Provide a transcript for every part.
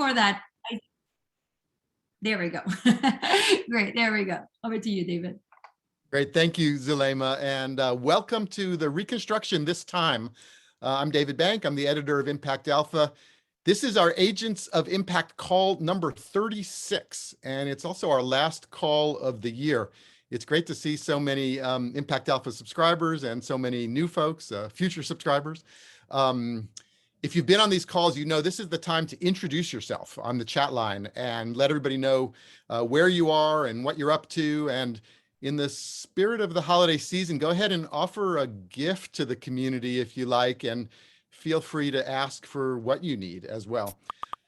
before that, there we go. Great, there we go. Over to you, David. Great, thank you, Zulema, and welcome to the Reconstruction This Time. I'm David Bank, I'm the editor of ImpactAlpha. This is our Agents of Impact call number 36, and it's also our last call of the year. It's great to see so many ImpactAlpha subscribers and so many new folks, future subscribers. If you've been on these calls, you know this is the time to introduce yourself on the chat line and let everybody know where you are and what you're up to. And in the spirit of the holiday season, go ahead and offer a gift to the community if you like, and feel free to ask for what you need as well.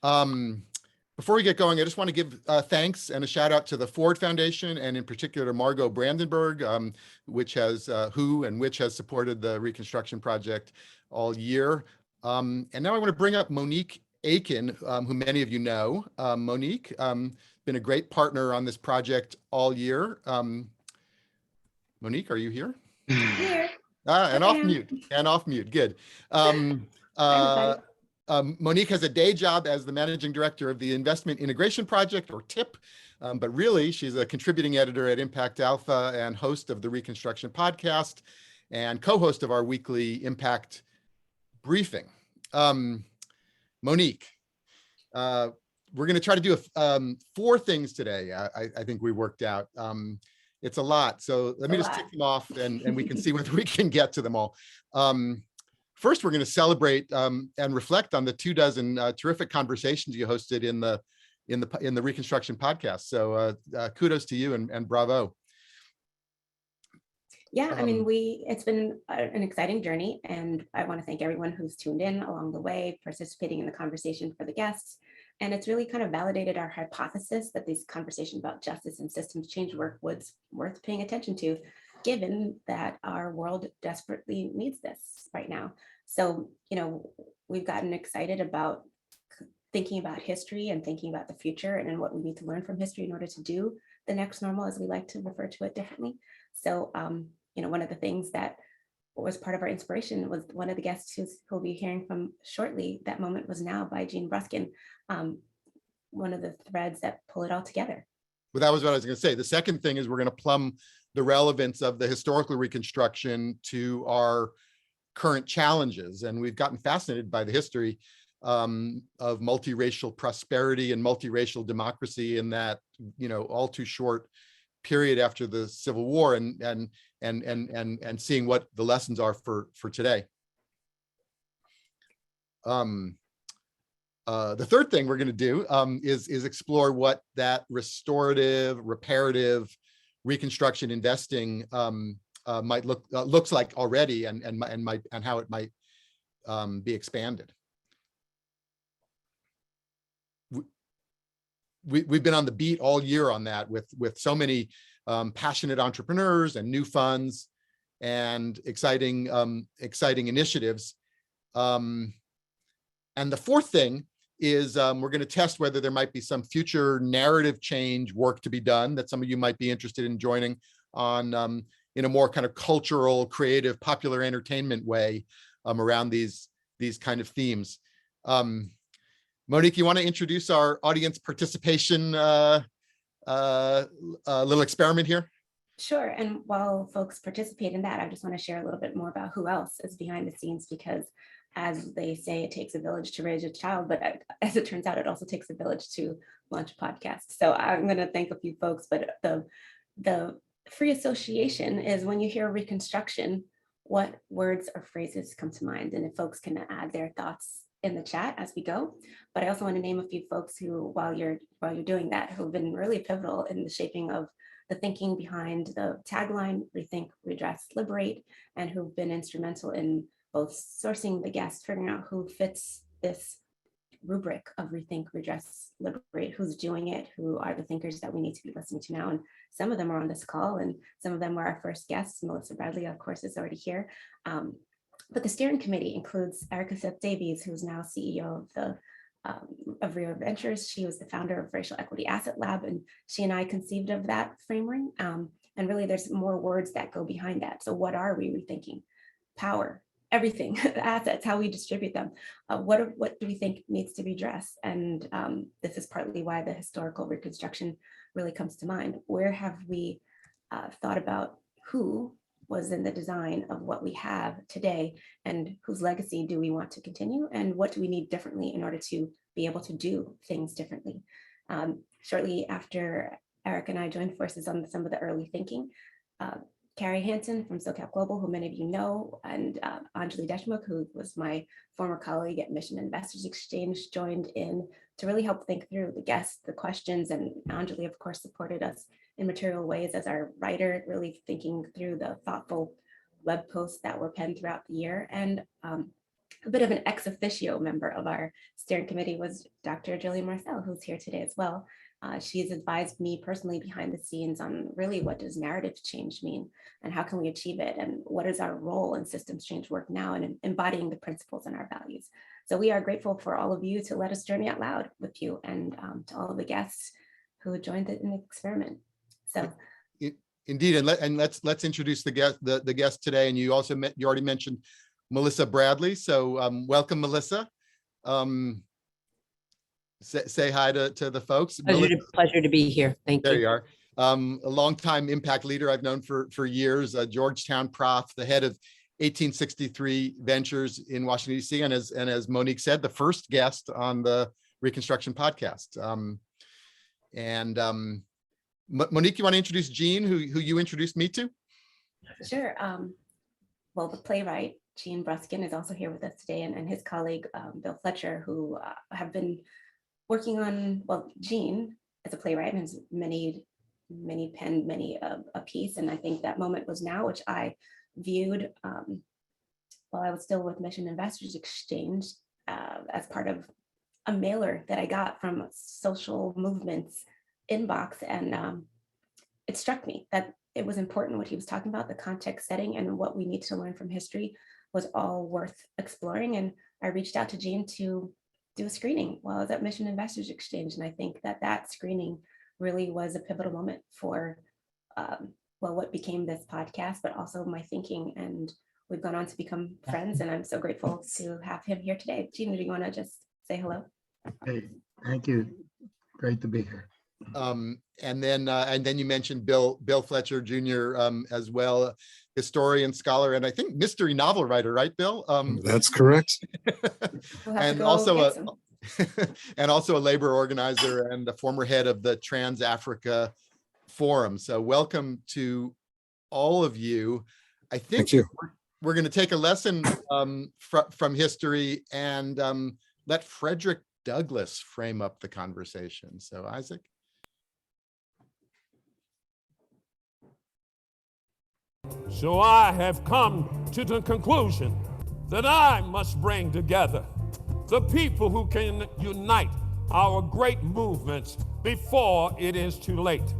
Before we get going, I just want to give thanks and a shout out to the Ford Foundation, and in particular to Margot Brandenburg, which has supported the Reconstruction Project all year. And now I want to bring up Monique Aiken, who many of you know. Monique, been a great partner on this project all year. Monique, are you here? Here. And off mute, good. Monique has a day job as the managing director of the Investment Integration Project, or TIP, but really she's a contributing editor at ImpactAlpha and host of the Reconstruction podcast and co-host of our weekly Impact briefing. Monique, we're going to try to do 4 things today. I think we worked out. It's a lot, so let me just tick them off, and we can see whether we can get to them all. First, we're going to celebrate and reflect on the 24 terrific conversations you hosted in the Reconstruction podcast. So kudos to you and bravo. Yeah, I mean, it's been an exciting journey, and I want to thank everyone who's tuned in along the way, participating in the conversation for the guests. And it's really kind of validated our hypothesis that these conversations about justice and systems change work was worth paying attention to, given that our world desperately needs this right now. So, you know, we've gotten excited about thinking about history and thinking about the future and what we need to learn from history in order to do the next normal, as we like to refer to it differently. So, you know, one of the things that was part of our inspiration was one of the guests who'll be hearing from shortly. That moment was now by Gene Bruskin, one of the threads that pull it all together. Well, that was what I was going to say. The second thing is we're going to plumb the relevance of the historical reconstruction to our current challenges. And we've gotten fascinated by the history of multiracial prosperity and multiracial democracy in that, you know, all too short period after the Civil War, and seeing what the lessons are for today. The third thing we're going to do is explore what that restorative, reparative, reconstruction investing might looks like already, and how it might be expanded. We've been on the beat all year on that with so many passionate entrepreneurs and new funds and exciting initiatives. And the fourth thing is we're going to test whether there might be some future narrative change work to be done that some of you might be interested in joining on in a more kind of cultural, creative, popular entertainment way around these kind of themes. Monique, you want to introduce our audience participation little experiment here? Sure. And while folks participate in that, I just want to share a little bit more about who else is behind the scenes, because as they say, it takes a village to raise a child, but as it turns out, it also takes a village to launch a podcast. So I'm going to thank a few folks, but the free association is when you hear Reconstruction, what words or phrases come to mind? And if folks can add their thoughts in the chat as we go. But I also want to name a few folks who, while you're doing that, who've been really pivotal in the shaping of the thinking behind the tagline, Rethink, Redress, Liberate, and who've been instrumental in both sourcing the guests, figuring out who fits this rubric of Rethink, Redress, Liberate, who's doing it, who are the thinkers that we need to be listening to now. And some of them are on this call, and some of them were our first guests. Melissa Bradley, of course, is already here. But the steering committee includes Erica Seth Davies, who's now CEO of Rio Ventures. She was the founder of Racial Equity Asset Lab, and she and I conceived of that framework. And really, there's more words that go behind that. So what are we rethinking? Power, everything, the assets, how we distribute them. What do we think needs to be addressed? And this is partly why the historical reconstruction really comes to mind. Where have we thought about who was in the design of what we have today, and whose legacy do we want to continue, and what do we need differently in order to be able to do things differently? Shortly after Eric and I joined forces on some of the early thinking, Carrie Hansen from SoCap Global, who many of you know, and Anjali Deshmukh, who was my former colleague at Mission Investors Exchange, joined in to really help think through the guests, the questions, and Anjali, of course, supported us in material ways as our writer, really thinking through the thoughtful web posts that were penned throughout the year. And a bit of an ex officio member of our steering committee was Dr. Jillian Marcel, who's here today as well. She has advised me personally behind the scenes on really what does narrative change mean, and how can we achieve it, and what is our role in systems change work now, and embodying the principles and our values. So we are grateful for all of you to let us journey out loud with you, and to all of the guests who joined in the experiment. So, indeed, and let's introduce the guest today. And you already mentioned Melissa Bradley. So welcome, Melissa. Say hi to the folks. Pleasure to be here. Thank you. There you are. A longtime impact leader I've known for years, a Georgetown prof, the head of 1863 Ventures in Washington, D.C. And as Monique said, the first guest on the Reconstruction podcast. Monique, you want to introduce Gene, who you introduced me to? Sure. Well, the playwright, Gene Bruskin, is also here with us today, and his colleague, Bill Fletcher, who have been working on, well, Gene as a playwright and has penned many a piece. And I think that moment was now, which I viewed while I was still with Mission Investors Exchange as part of a mailer that I got from social movements inbox. And it struck me that it was important what he was talking about, the context setting and what we need to learn from history was all worth exploring. And I reached out to Gene to do a screening while I was at Mission Investors Exchange. And I think that screening really was a pivotal moment for, well, what became this podcast, but also my thinking. And we've gone on to become friends. And I'm so grateful to have him here today. Gene, do you want to just say hello? Hey, thank you. Great to be here. And then you mentioned Bill Fletcher Jr. As well, historian, scholar, and I think mystery novel writer, right, Bill? That's correct. And also a labor organizer and a former head of the TransAfrica Forum. So welcome to all of you. I think we're going to take a lesson from history and let Frederick Douglas frame up the conversation. So Isaac. So I have come to the conclusion that I must bring together the people who can unite our great movements before it is too late,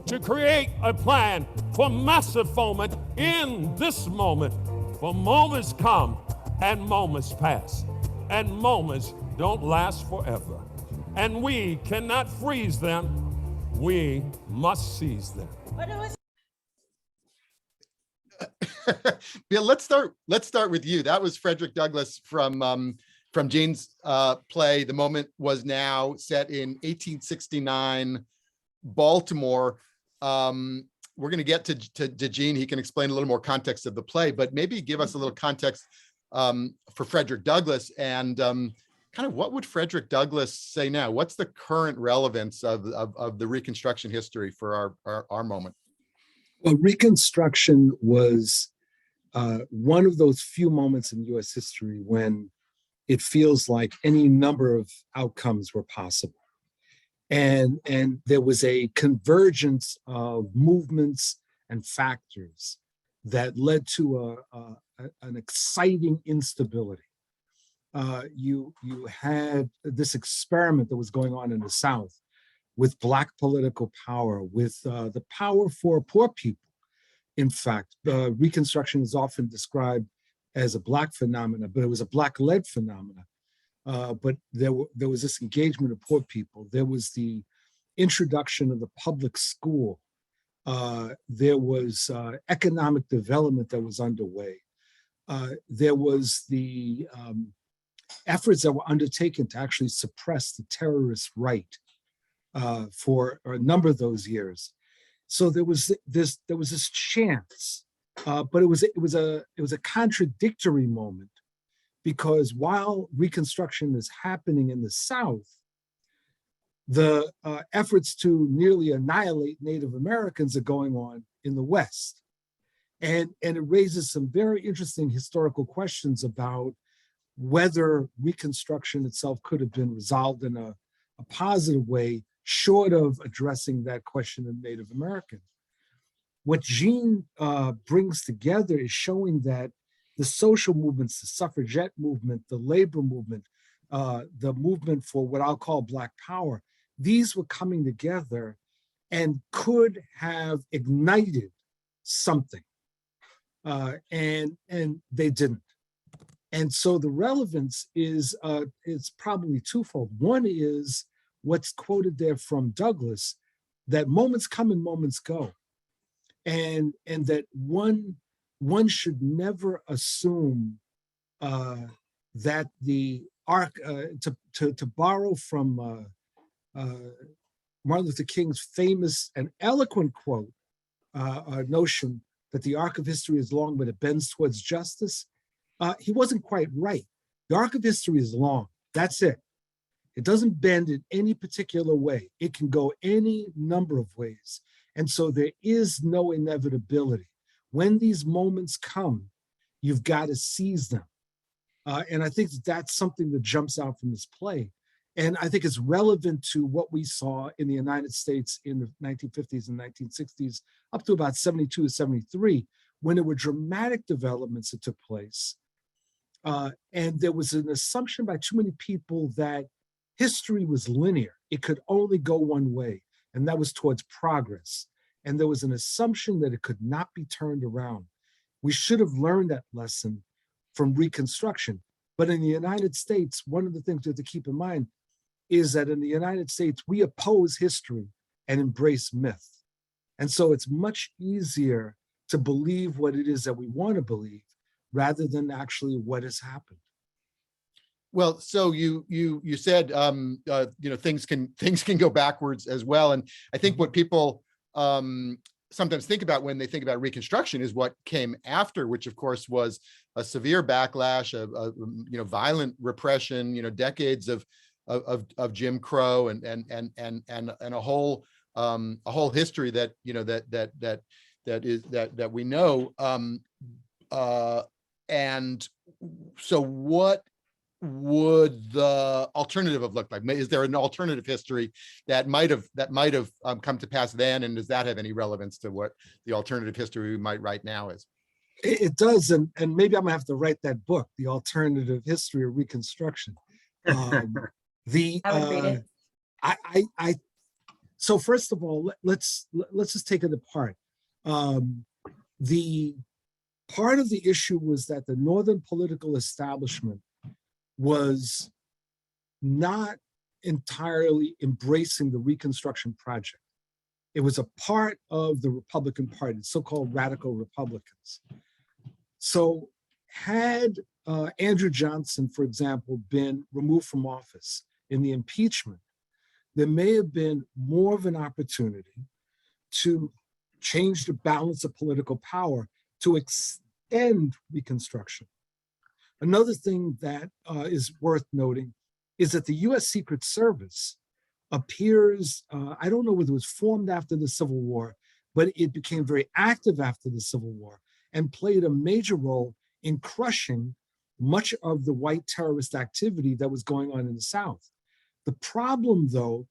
to create a plan for massive foment in this moment. For moments come and moments pass, and moments don't last forever. And we cannot freeze them, we must seize them. Bill, let's start with you. That was Frederick Douglass from Gene's play, The Moment Was Now, set in 1869 Baltimore. We're going to get to Gene. He can explain a little more context of the play, but maybe give us a little context for Frederick Douglass and kind of what would Frederick Douglass say now? What's the current relevance of the Reconstruction history for our moment? Well, Reconstruction was one of those few moments in US history when it feels like any number of outcomes were possible. And there was a convergence of movements and factors that led to an exciting instability. You had this experiment that was going on in the South with Black political power, with the power for poor people. In fact, Reconstruction is often described as a Black phenomena, but it was a Black-led phenomena. But there was this engagement of poor people. There was the introduction of the public school. There was economic development that was underway. there was the efforts that were undertaken to actually suppress the terrorist right for a number of those years. So there was this chance, but it was a contradictory moment, because while Reconstruction is happening in the South, the efforts to nearly annihilate Native Americans are going on in the West. And it raises some very interesting historical questions about whether Reconstruction itself could have been resolved in a positive way, short of addressing that question of Native Americans. What Gene brings together is showing that the social movements, the suffragette movement, the labor movement, the movement for what I'll call Black Power, these were coming together and could have ignited something, and they didn't. And so the relevance is probably twofold. One is what's quoted there from Douglas, that moments come and moments go, and that one should never assume that the arc, to borrow from Martin Luther King's famous and eloquent quote, notion that the arc of history is long, but it bends towards justice. He wasn't quite right. The arc of history is long. That's it. It doesn't bend in any particular way. It can go any number of ways. And so there is no inevitability. When these moments come, you've got to seize them. And I think that's something that jumps out from this play. And I think it's relevant to what we saw in the United States in the 1950s and 1960s, up to about 72 to 73, when there were dramatic developments that took place. And there was an assumption by too many people that history was linear. It could only go one way, and that was towards progress. And there was an assumption that it could not be turned around. We should have learned that lesson from Reconstruction. But in the United States, one of the things we have to keep in mind is that in the United States, we oppose history and embrace myth. And so it's much easier to believe what it is that we want to believe rather than actually what has happened. Well, so you said things can go backwards as well, and I think what people sometimes think about when they think about Reconstruction is what came after, which of course was a severe backlash, a violent repression, decades of Jim Crow and a whole history that we know. And so what would the alternative have looked like? Is there an alternative history that might have come to pass then, and does that have any relevance to what the alternative history we might write now is? It does, and maybe I'm gonna have to write that book, The Alternative History of Reconstruction. I would read it. So first of all, let's just take it apart. The part of the issue was that the Northern political establishment was not entirely embracing the Reconstruction project. It was a part of the Republican Party, so-called radical Republicans. So had Andrew Johnson, for example, been removed from office in the impeachment, there may have been more of an opportunity to change the balance of political power to extend Reconstruction. Another thing that is worth noting is that the US Secret Service appears, I don't know whether it was formed after the Civil War, but it became very active after the Civil War and played a major role in crushing much of the white terrorist activity that was going on in the South. The problem, though,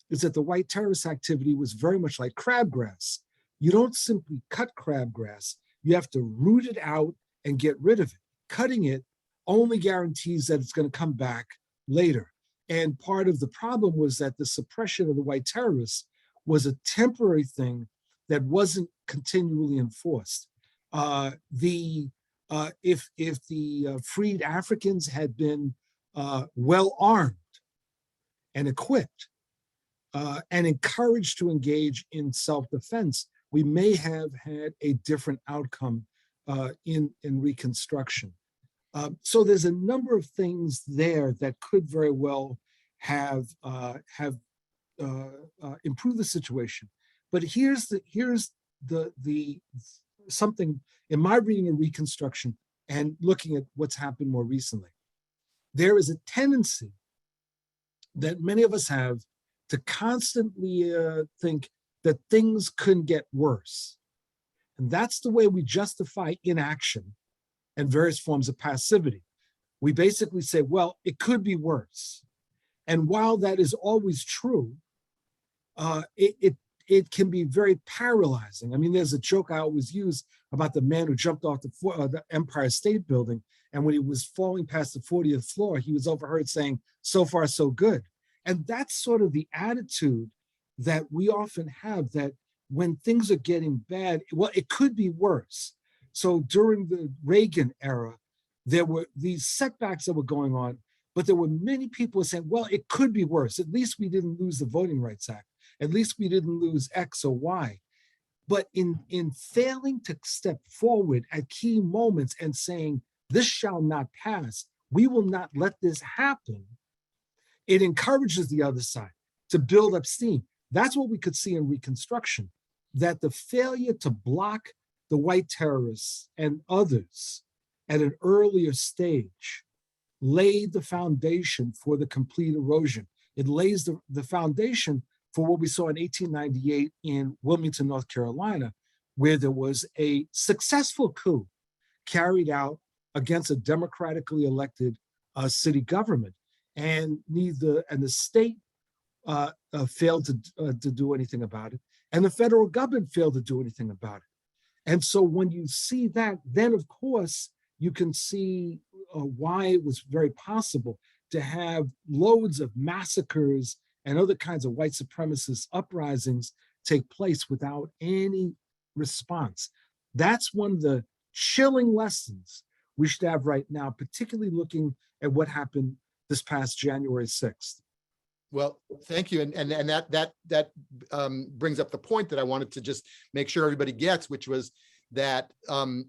is that the white terrorist activity was very much like crabgrass. You don't simply cut crabgrass, you have to root it out and get rid of it. Cutting it only guarantees that it's going to come back later. And part of the problem was that the suppression of the white terrorists was a temporary thing that wasn't continually enforced. If the freed Africans had been well armed and equipped and encouraged to engage in self-defense, we may have had a different outcome in Reconstruction. So there's a number of things there that could very well have improved the situation. But here's the something in my reading of Reconstruction and looking at what's happened more recently. There is a tendency that many of us have to constantly think that things couldn't get worse. And that's the way we justify inaction and various forms of passivity. We basically say, well, it could be worse. And while that is always true, it can be very paralyzing. I mean, there's a joke I always use about the man who jumped off the Empire State Building, and when he was falling past the 40th floor, he was overheard saying, "So far, so good." And that's sort of the attitude that we often have, that when things are getting bad, well, it could be worse. So during the Reagan era, there were these setbacks that were going on, but there were many people saying, well, it could be worse. At least we didn't lose the Voting Rights Act. At least we didn't lose X or Y. But in failing to step forward at key moments and saying, this shall not pass, we will not let this happen, it encourages the other side to build up steam. That's what we could see in Reconstruction, that the failure to block the white terrorists and others at an earlier stage laid the foundation for the complete erosion. It lays the foundation for what we saw in 1898 in Wilmington, North Carolina, where there was a successful coup carried out against a democratically elected city government, and the state failed to do anything about it, and the federal government failed to do anything about it. And so when you see that, then of course you can see why it was very possible to have loads of massacres and other kinds of white supremacist uprisings take place without any response. That's one of the chilling lessons we should have right now, particularly looking at what happened this past January 6th. Well, thank you. And that brings up the point that I wanted to just make sure everybody gets, which was that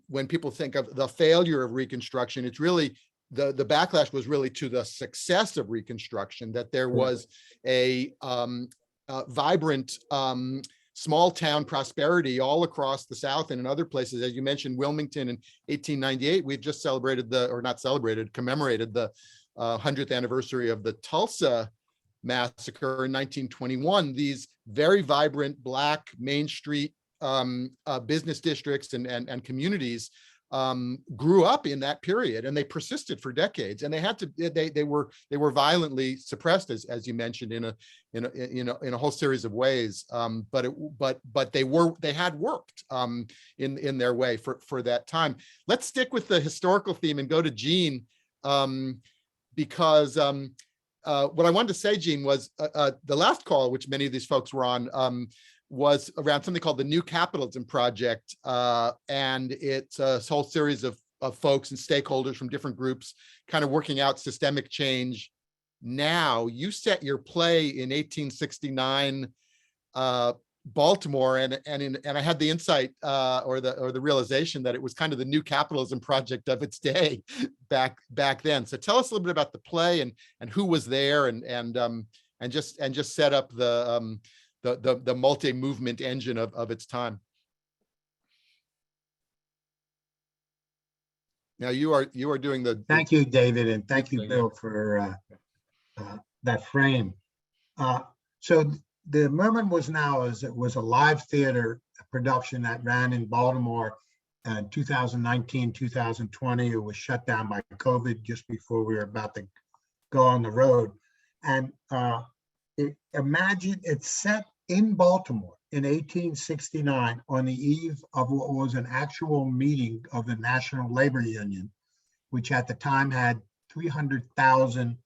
when people think of the failure of Reconstruction, it's really the backlash was really to the success of Reconstruction, that there was a vibrant small town prosperity all across the South and in other places. As you mentioned, Wilmington in 1898, we've just commemorated the 100th anniversary of the Tulsa massacre in 1921. These very vibrant Black Main Street business districts and communities grew up in that period, and they persisted for decades. And they were violently suppressed, as you mentioned, in a whole series of ways. But they had worked in their way for that time. Let's stick with the historical theme and go to Gene, because what I wanted to say, Gene, was the last call, which many of these folks were on, was around something called the New Capitalism Project. And it's a whole series of folks and stakeholders from different groups kind of working out systemic change. Now, you set your play in 1869 Baltimore, and I had the insight or the realization that it was kind of the new capitalism project of its day back then. So tell us a little bit about the play and who was there, and just set up the multi-movement engine of its time. Now you are doing the. Thank you, David, and thank you, Bill, for that frame. So the Merman was a live theater production that ran in Baltimore in 2019, 2020. It was shut down by COVID just before we were about to go on the road. And imagine it's set in Baltimore in 1869 on the eve of what was an actual meeting of the National Labor Union, which at the time had 300,000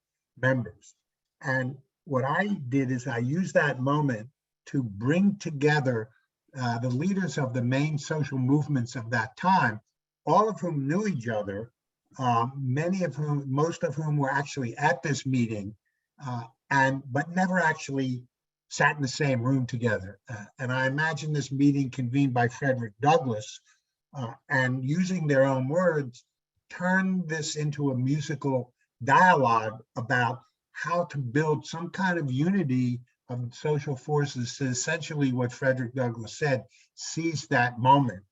members. And what I did is I used that moment to bring together the leaders of the main social movements of that time, all of whom knew each other, most of whom were actually at this meeting, but never actually sat in the same room together. And I imagine this meeting convened by Frederick Douglas, and using their own words, turn this into a musical dialogue about how to build some kind of unity of social forces to essentially what Frederick Douglass said, seize that moment.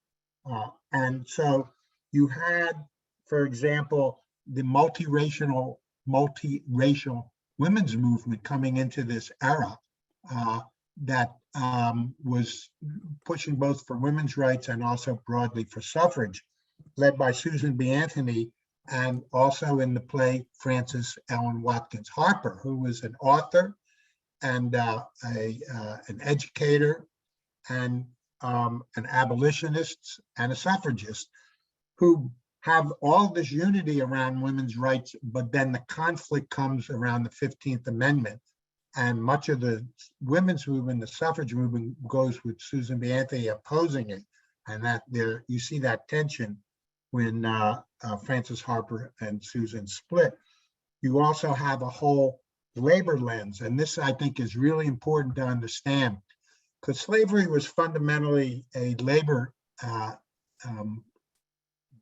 And so you had, for example, the multiracial women's movement coming into this era that was pushing both for women's rights and also broadly for suffrage, led by Susan B. Anthony, and also in the play Frances Ellen Watkins Harper, who was an author and an educator and an abolitionist and a suffragist, who have all this unity around women's rights, but then the conflict comes around the 15th Amendment. And much of the women's movement, the suffrage movement, goes with Susan B. Anthony opposing it. And that there, you see that tension when Frances Harper and Susan split. You also have a whole labor lens. And this, I think, is really important to understand, because slavery was fundamentally a labor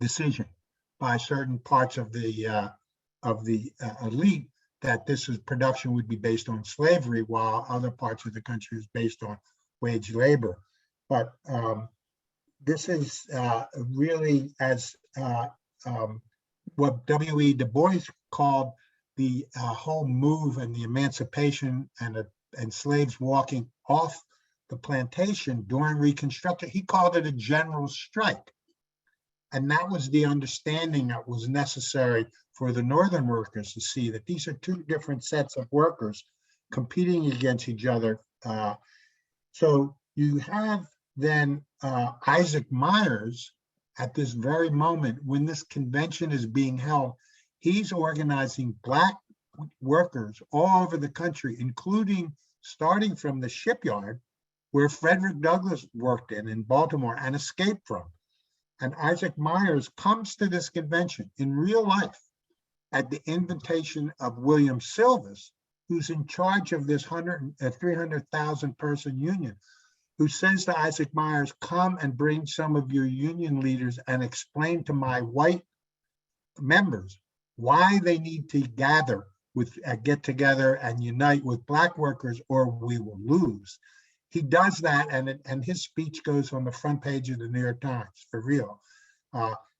decision by certain parts of the elite, that this is production would be based on slavery, while other parts of the country is based on wage labor. But this is really, as what W.E. Du Bois called the whole move and the emancipation and slaves walking off the plantation during Reconstruction. He called it a general strike. And that was the understanding that was necessary for the Northern workers to see that these are two different sets of workers competing against each other. So you have then Isaac Myers at this very moment when this convention is being held. He's organizing Black workers all over the country, including starting from the shipyard where Frederick Douglass worked in Baltimore and escaped from. And Isaac Myers comes to this convention in real life at the invitation of William Silvis, who's in charge of this 300,000 person union, who says to Isaac Myers, come and bring some of your union leaders and explain to my white members why they need to get together and unite with Black workers, or we will lose. He does that, and his speech goes on the front page of the New York Times, for real.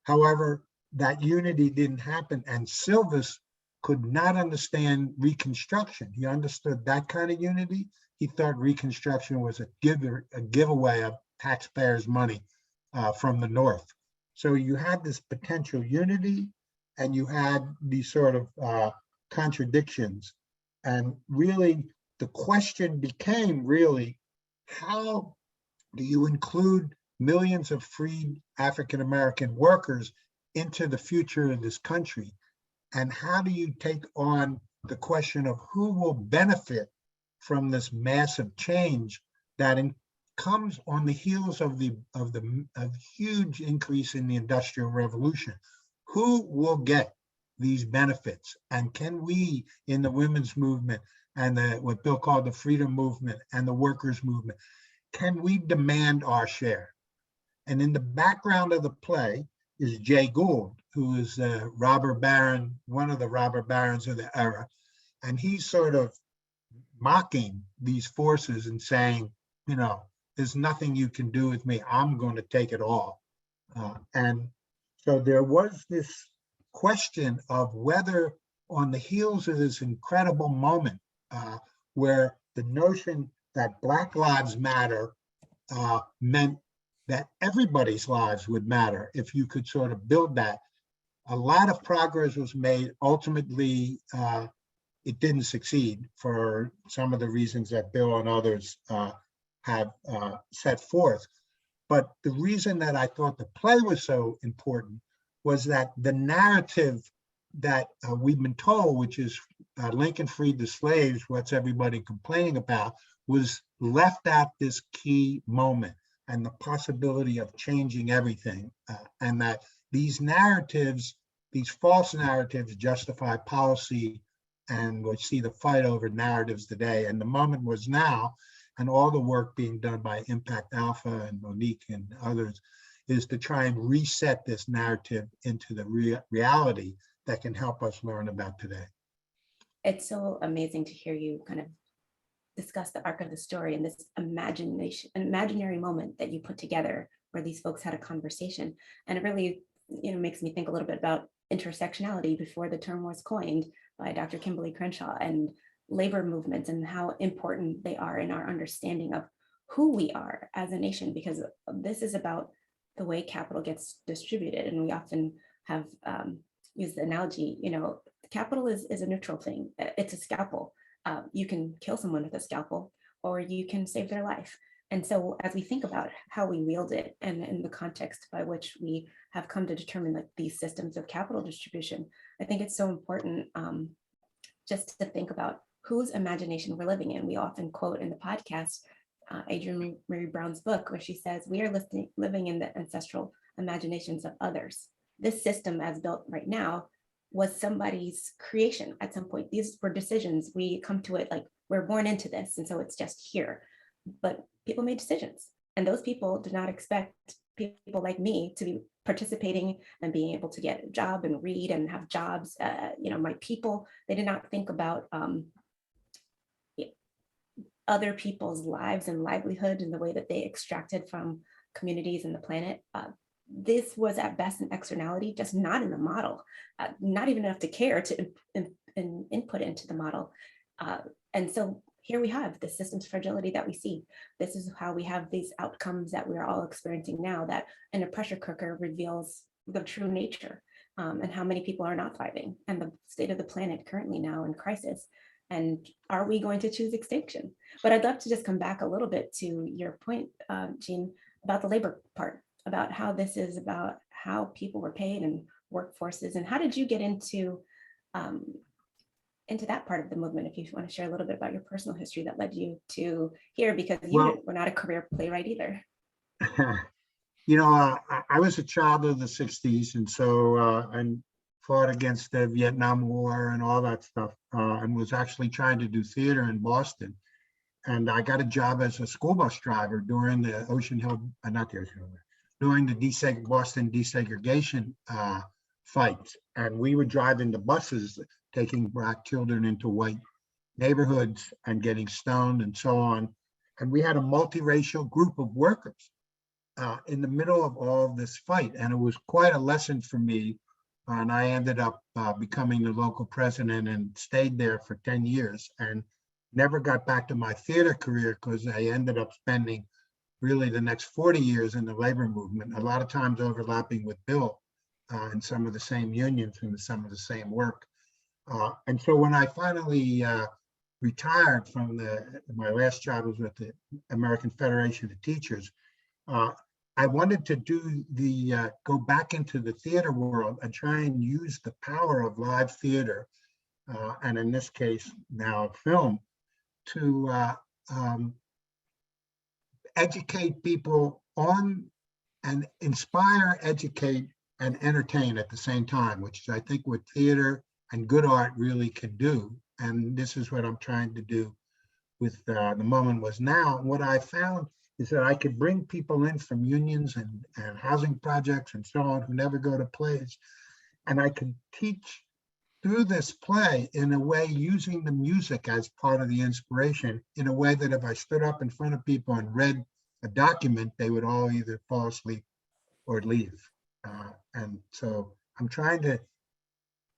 However, that unity didn't happen, and Silvis could not understand Reconstruction. He understood that kind of unity. He thought Reconstruction was a giveaway of taxpayers' money from the North. So you had this potential unity, and you had these sort of contradictions. And really, the question became really, how do you include millions of freed African-American workers into the future of this country? And how do you take on the question of who will benefit from this massive change that comes on the heels of the huge increase in the Industrial Revolution? Who will get these benefits? And can we, in the women's movement and what Bill called the freedom movement and the workers' movement, can we demand our share? And in the background of the play is Jay Gould, who is the robber baron, one of the robber barons of the era. And he's sort of mocking these forces and saying, you know, there's nothing you can do with me. I'm going to take it all. And so there was this question of whether, on the heels of this incredible moment, where the notion that Black lives matter meant that everybody's lives would matter if you could sort of build that. A lot of progress was made. Ultimately, it didn't succeed for some of the reasons that Bill and others have set forth. But the reason that I thought the play was so important was that the narrative that we've been told, which is Lincoln freed the slaves, what's everybody complaining about, was left at this key moment and the possibility of changing everything. And that these narratives, these false narratives, justify policy, and we see the fight over narratives today. And the moment was now, and all the work being done by ImpactAlpha and Monique and others is to try and reset this narrative into the reality that can help us learn about today. It's so amazing to hear you kind of discuss the arc of the story and this imaginary moment that you put together where these folks had a conversation. And it really, makes me think a little bit about intersectionality before the term was coined by Dr. Kimberly Crenshaw, and labor movements and how important they are in our understanding of who we are as a nation, because this is about the way capital gets distributed. And we often have used the analogy, capital is a neutral thing. It's a scalpel. You can kill someone with a scalpel, or you can save their life. And so as we think about how we wield it and in the context by which we have come to determine like these systems of capital distribution, I think it's so important just to think about whose imagination we're living in. We often quote in the podcast Adrienne Mary Brown's book, where she says, we are living in the ancestral imaginations of others. This system as built right now was somebody's creation at some point. These were decisions. We come to it like we're born into this, and so it's just here. But people made decisions, and those people did not expect people like me to be participating and being able to get a job and read and have jobs. My people, they did not think about other people's lives and livelihood and the way that they extracted from communities and the planet. This was at best an externality, just not in the model, not even enough to care to input into the model. And so here we have the systems fragility that we see. This is how we have these outcomes that we're all experiencing now, that in a pressure cooker reveals the true nature and how many people are not thriving, and the state of the planet currently now in crisis. And are we going to choose extinction? But I'd love to just come back a little bit to your point, Gene, about the labor part, about how this is about how people were paid and workforces. And how did you get into that part of the movement? If you want to share a little bit about your personal history that led you to here, because you were not a career playwright either. I was a child of the 60s, and so and fought against the Vietnam War and all that stuff, and was actually trying to do theater in Boston. And I got a job as a school bus driver during the during the Boston desegregation fights. And we were driving the buses, taking Black children into white neighborhoods and getting stoned and so on. And we had a multiracial group of workers in the middle of all of this fight. And it was quite a lesson for me. And I ended up becoming the local president and stayed there for 10 years and never got back to my theater career, because I ended up spending really the next 40 years in the labor movement, a lot of times overlapping with Bill in some of the same unions and some of the same work. And so when I finally retired from my last job was with the American Federation of Teachers, I wanted to go back into the theater world and try and use the power of live theater, and in this case now film, to educate people on and inspire, educate, and entertain at the same time, which is I think what theater and good art really can do. And this is what I'm trying to do with The Moment Was Now. What I found is that I could bring people in from unions and housing projects and so on who never go to plays. And I could teach through this play in a way using the music as part of the inspiration, in a way that if I stood up in front of people and read a document, they would all either fall asleep or leave. And so I'm trying to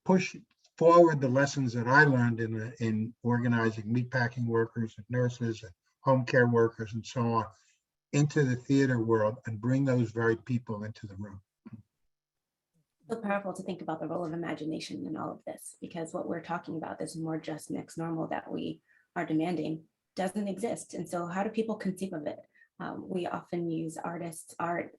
push forward the lessons that I learned in organizing meatpacking workers and nurses and home care workers and so on into the theater world and bring those very people into the room. So powerful to think about the role of imagination in all of this, because what we're talking about, this more just next normal that we are demanding, doesn't exist. And so how do people conceive of it? We often use artists, art,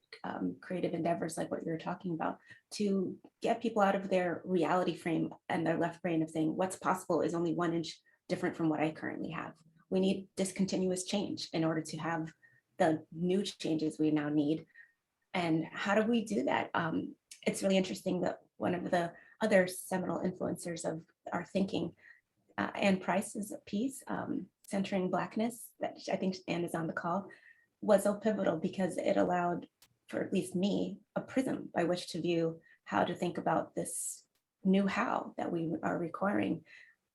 creative endeavors like what you're talking about to get people out of their reality frame and their left brain of saying what's possible is only 1 inch different from what I currently have. We need discontinuous change in order to have the new changes we now need. And how do we do that? It's really interesting that one of the other seminal influencers of our thinking, Anne Price's piece, Centering Blackness, that I think Anne is on the call, was so pivotal because it allowed for at least me, a prism by which to view how to think about this new how that we are requiring.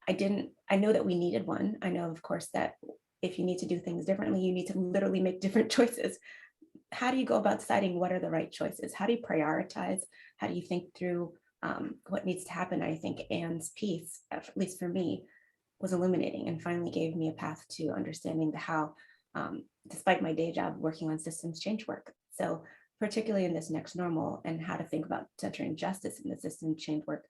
I know that we needed one. I know, of course, that if you need to do things differently, you need to literally make different choices. How do you go about deciding what are the right choices? How do you prioritize? How do you think through what needs to happen? I think Anne's piece, at least for me, was illuminating and finally gave me a path to understanding the how, despite my day job working on systems change work. So particularly in this next normal and how to think about centering justice in the system change work,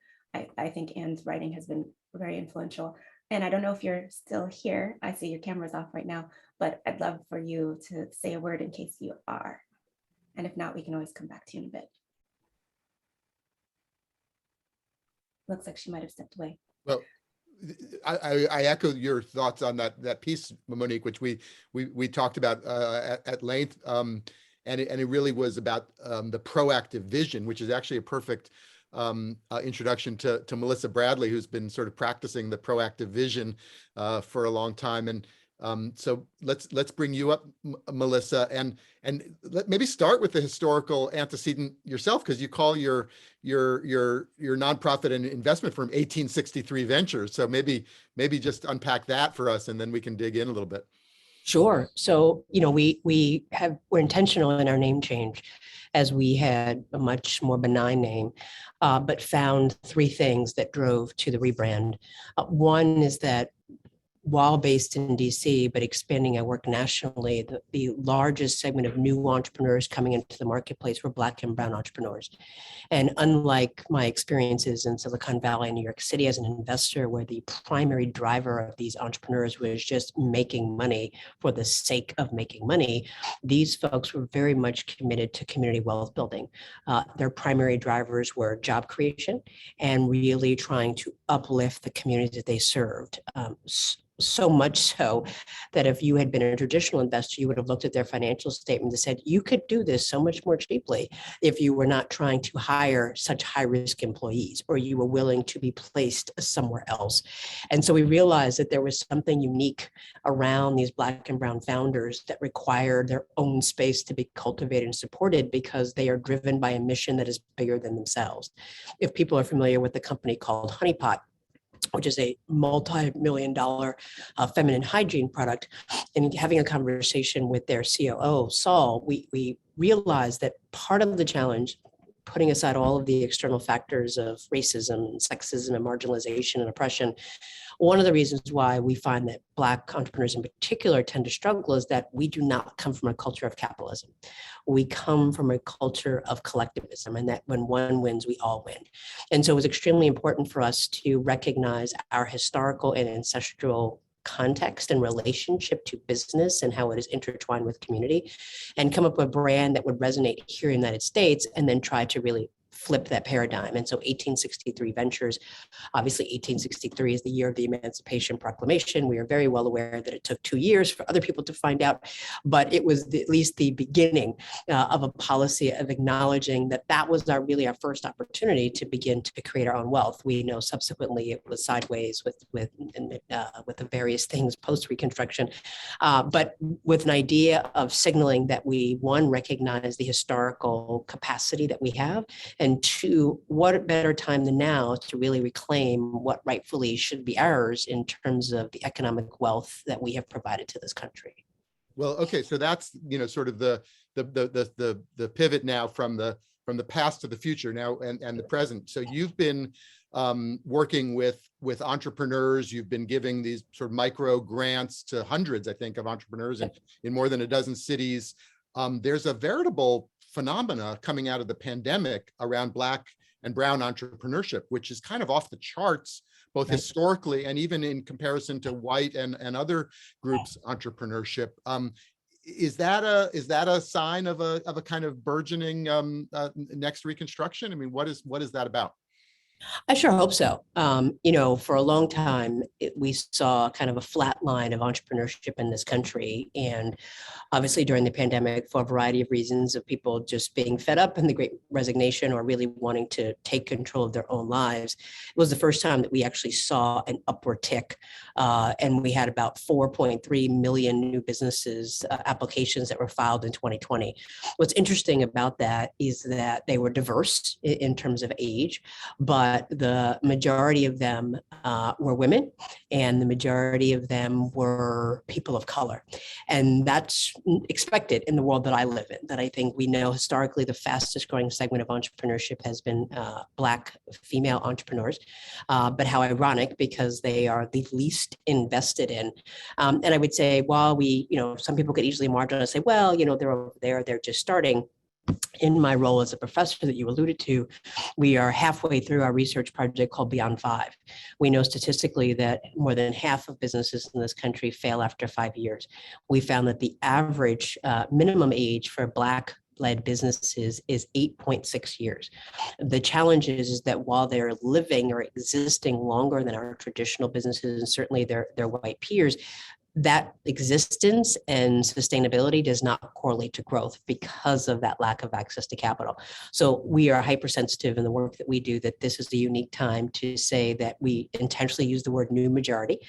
I think Anne's writing has been very influential. And I don't know if you're still here. I see your camera's off right now, but I'd love for you to say a word in case you are. And if not, we can always come back to you in a bit. Looks like she might have stepped away. Well, I echo your thoughts on that piece, Monique, which we talked about at length, and it really was about the proactive vision, which is actually a perfect introduction to Melissa Bradley, who's been sort of practicing the proactive vision for a long time. And so let's bring you up, Melissa, and maybe start with the historical antecedent yourself, because you call your nonprofit and investment firm 1863 Ventures. So maybe just unpack that for us, and then we can dig in a little bit. Sure. So, we're intentional in our name change, as we had a much more benign name, but found three things that drove to the rebrand. One is that while based in DC, but expanding our work nationally, the largest segment of new entrepreneurs coming into the marketplace were Black and Brown entrepreneurs. And unlike my experiences in Silicon Valley and New York City as an investor, where the primary driver of these entrepreneurs was just making money for the sake of making money, these folks were very much committed to community wealth building. Their primary drivers were job creation and really trying to uplift the communities that they served. So much so that if you had been a traditional investor, you would have looked at their financial statement and said, you could do this so much more cheaply if you were not trying to hire such high-risk employees, or you were willing to be placed somewhere else. And so we realized that there was something unique around these Black and Brown founders that required their own space to be cultivated and supported, because they are driven by a mission that is bigger than themselves. If people are familiar with the company called Honeypot, which is a multi-million-dollar feminine hygiene product, and having a conversation with their COO, Saul, we realized that part of the challenge, putting aside all of the external factors of racism, sexism, and marginalization and oppression, one of the reasons why we find that Black entrepreneurs in particular tend to struggle is that we do not come from a culture of capitalism. We come from a culture of collectivism, and that when one wins, we all win. And so it was extremely important for us to recognize our historical and ancestral context and relationship to business and how it is intertwined with community, and come up with a brand that would resonate here in the United States, and then try to really flip that paradigm. And so 1863 Ventures, obviously 1863 is the year of the Emancipation Proclamation. We are very well aware that it took 2 years for other people to find out, but it was at least the beginning of a policy of acknowledging that that was really our first opportunity to begin to create our own wealth. We know subsequently it was sideways with the various things post-Reconstruction, but with an idea of signaling that we, one, recognize the historical capacity that we have, and two, what better time than now to really reclaim what rightfully should be ours in terms of the economic wealth that we have provided to this country. Well, okay, so that's sort of the pivot now from the past to the future now and the present. So you've been working with entrepreneurs. You've been giving these sort of micro grants to hundreds, I think, of entrepreneurs in more than a dozen cities. There's a veritable phenomena coming out of the pandemic around Black and Brown entrepreneurship, which is kind of off the charts, both historically and even in comparison to white and other groups' entrepreneurship. Is that a sign of a kind of burgeoning next Reconstruction? I mean, what is that about? I sure hope so. For a long time, we saw kind of a flat line of entrepreneurship in this country. And obviously during the pandemic, for a variety of reasons of people just being fed up and the great resignation or really wanting to take control of their own lives, it was the first time that we actually saw an upward tick. And we had about 4.3 million new businesses applications that were filed in 2020. What's interesting about that is that they were diverse in terms of age, but the majority of them were women, and the majority of them were people of color. And that's expected in the world that I live in, that I think we know historically the fastest growing segment of entrepreneurship has been Black female entrepreneurs. But how ironic, because they are the least invested in. And I would say, while some people could easily marginalize and say, well, they're over there, they're just starting. In my role as a professor that you alluded to, we are halfway through our research project called Beyond 5. We know statistically that more than half of businesses in this country fail after 5 years. We found that the average minimum age for Black-led businesses is 8.6 years. The challenge is that while they're living or existing longer than our traditional businesses, and certainly their white peers, that existence and sustainability does not correlate to growth because of that lack of access to capital. So we are hypersensitive in the work that we do that this is a unique time to say that we intentionally use the word new majority,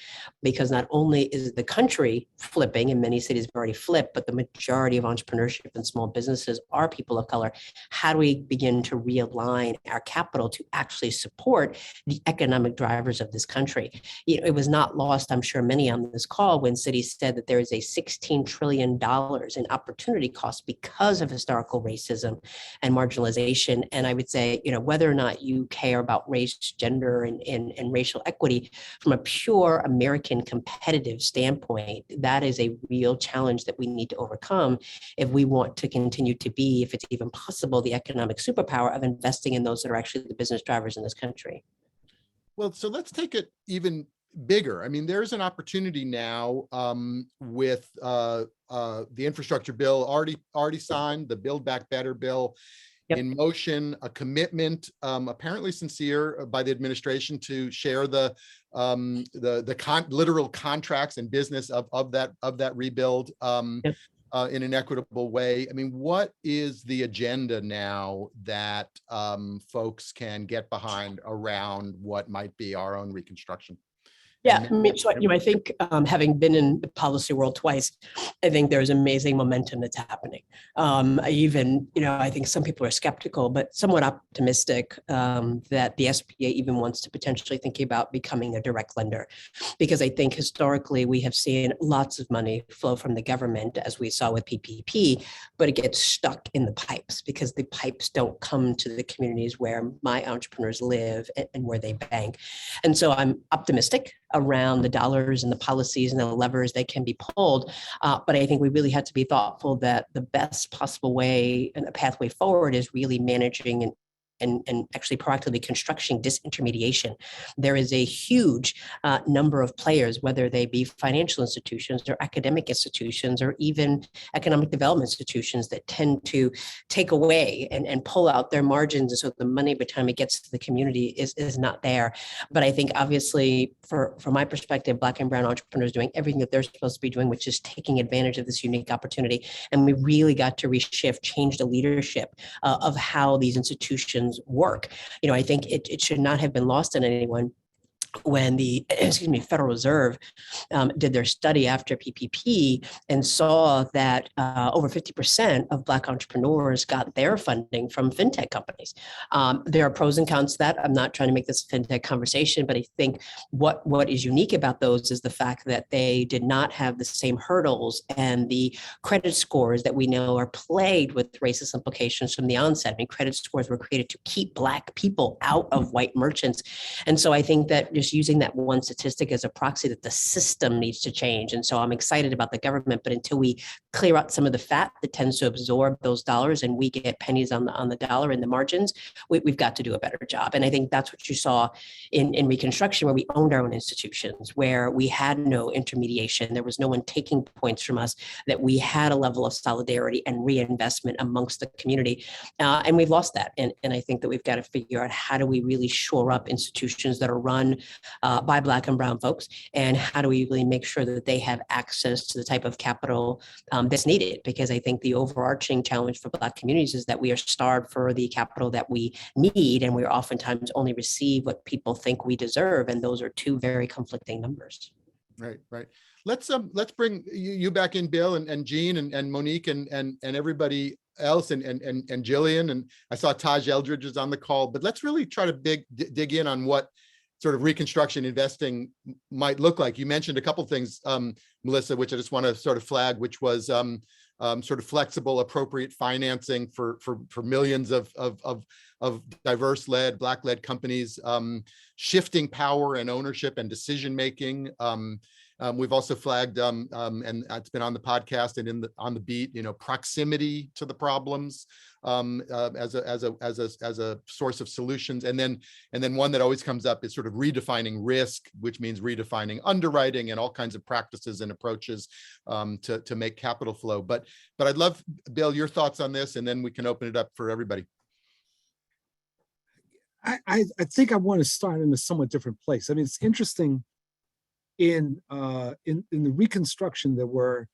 because not only is the country flipping, and many cities have already flipped, but the majority of entrepreneurship and small businesses are people of color. How do we begin to realign our capital to actually support the economic drivers of this country? It was not lost, I'm sure many on this call, when cities said that there is a $16 trillion in opportunity costs because of historical racism and marginalization. And I would say, whether or not you care about race, gender, and racial equity, from a pure American competitive standpoint, that is a real challenge that we need to overcome if we want to continue to be, if it's even possible, the economic superpower of investing in those that are actually the business drivers in this country. Well, so let's take it even bigger. I mean, there's an opportunity now with the infrastructure bill already signed, the Build Back Better bill in motion, a commitment, apparently sincere by the administration, to share the literal contracts and business of that rebuild in an equitable way. I mean, what is the agenda now that folks can get behind around what might be our own reconstruction? Yeah, I think having been in the policy world twice, I think there's amazing momentum that's happening. I think some people are skeptical, but somewhat optimistic that the SBA even wants to potentially think about becoming a direct lender, because I think historically we have seen lots of money flow from the government, as we saw with PPP, but it gets stuck in the pipes because the pipes don't come to the communities where my entrepreneurs live and where they bank. And so I'm optimistic around the dollars and the policies and the levers that can be pulled. But I think we really have to be thoughtful that the best possible way and a pathway forward is really managing and actually proactively constructing disintermediation. There is a huge number of players, whether they be financial institutions or academic institutions or even economic development institutions, that tend to take away and pull out their margins. And so the money by the time it gets to the community is not there. But I think obviously from my perspective, Black and brown entrepreneurs doing everything that they're supposed to be doing, which is taking advantage of this unique opportunity. And we really got to reshift, change the leadership of how these institutions work. I think it should not have been lost on anyone when the Federal Reserve did their study after PPP and saw that over 50% of Black entrepreneurs got their funding from fintech companies. There are pros and cons to that. I'm not trying to make this a fintech conversation, but I think what is unique about those is the fact that they did not have the same hurdles and the credit scores that we know are plagued with racist implications from the onset. I mean, credit scores were created to keep Black people out of white merchants. And so I think that just using that one statistic as a proxy that the system needs to change. And so I'm excited about the government, but until we clear out some of the fat that tends to absorb those dollars and we get pennies on the dollar in the margins, we've got to do a better job. And I think that's what you saw in Reconstruction, where we owned our own institutions, where we had no intermediation. There was no one taking points from us, that we had a level of solidarity and reinvestment amongst the community. And we've lost that. And I think that we've got to figure out, how do we really shore up institutions that are run by Black and brown folks? And how do we really make sure that they have access to the type of capital that's needed? Because I think the overarching challenge for Black communities is that we are starved for the capital that we need, and we oftentimes only receive what people think we deserve. And those are two very conflicting numbers. Right, right. Let's bring you back in, Bill, and Gene and Monique and everybody else, and Jillian, and I saw Taj Eldridge is on the call, but let's really try to dig in on what sort of Reconstruction investing might look like. You mentioned a couple of things, Melissa, which I just want to sort of flag, which was sort of flexible, appropriate financing for millions of diverse-led, Black-led companies, shifting power and ownership and decision-making. We've also flagged, and it's been on the podcast and on the beat, proximity to the problems as a source of solutions. And then one that always comes up is sort of redefining risk, which means redefining underwriting and all kinds of practices and approaches to make capital flow. But I'd love, Bill, your thoughts on this, and then we can open it up for everybody. I think I want to start in a somewhat different place. I mean, it's interesting. In the Reconstruction, there were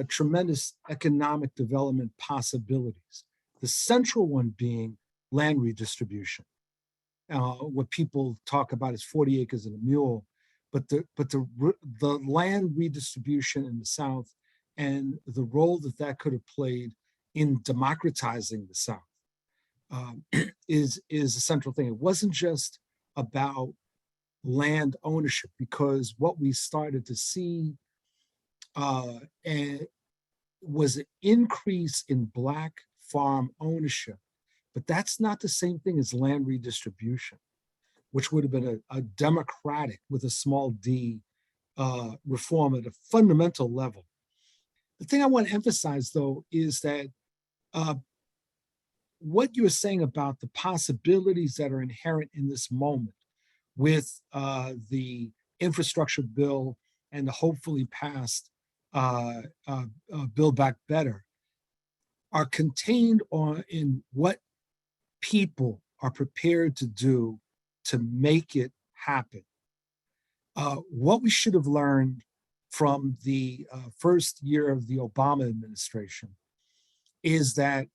tremendous economic development possibilities. The central one being land redistribution. What people talk about is 40 acres and a mule, but the land redistribution in the South and the role that could have played in democratizing the South is a central thing. It wasn't just about land ownership, because what we started to see was an increase in Black farm ownership, but that's not the same thing as land redistribution, which would have been a democratic, with a small d, reform at a fundamental level. The thing I want to emphasize, though, is that what you're saying about the possibilities that are inherent in this moment with the infrastructure bill and the hopefully passed Build Back Better are contained in what people are prepared to do to make it happen. What we should have learned from the first year of the Obama administration is that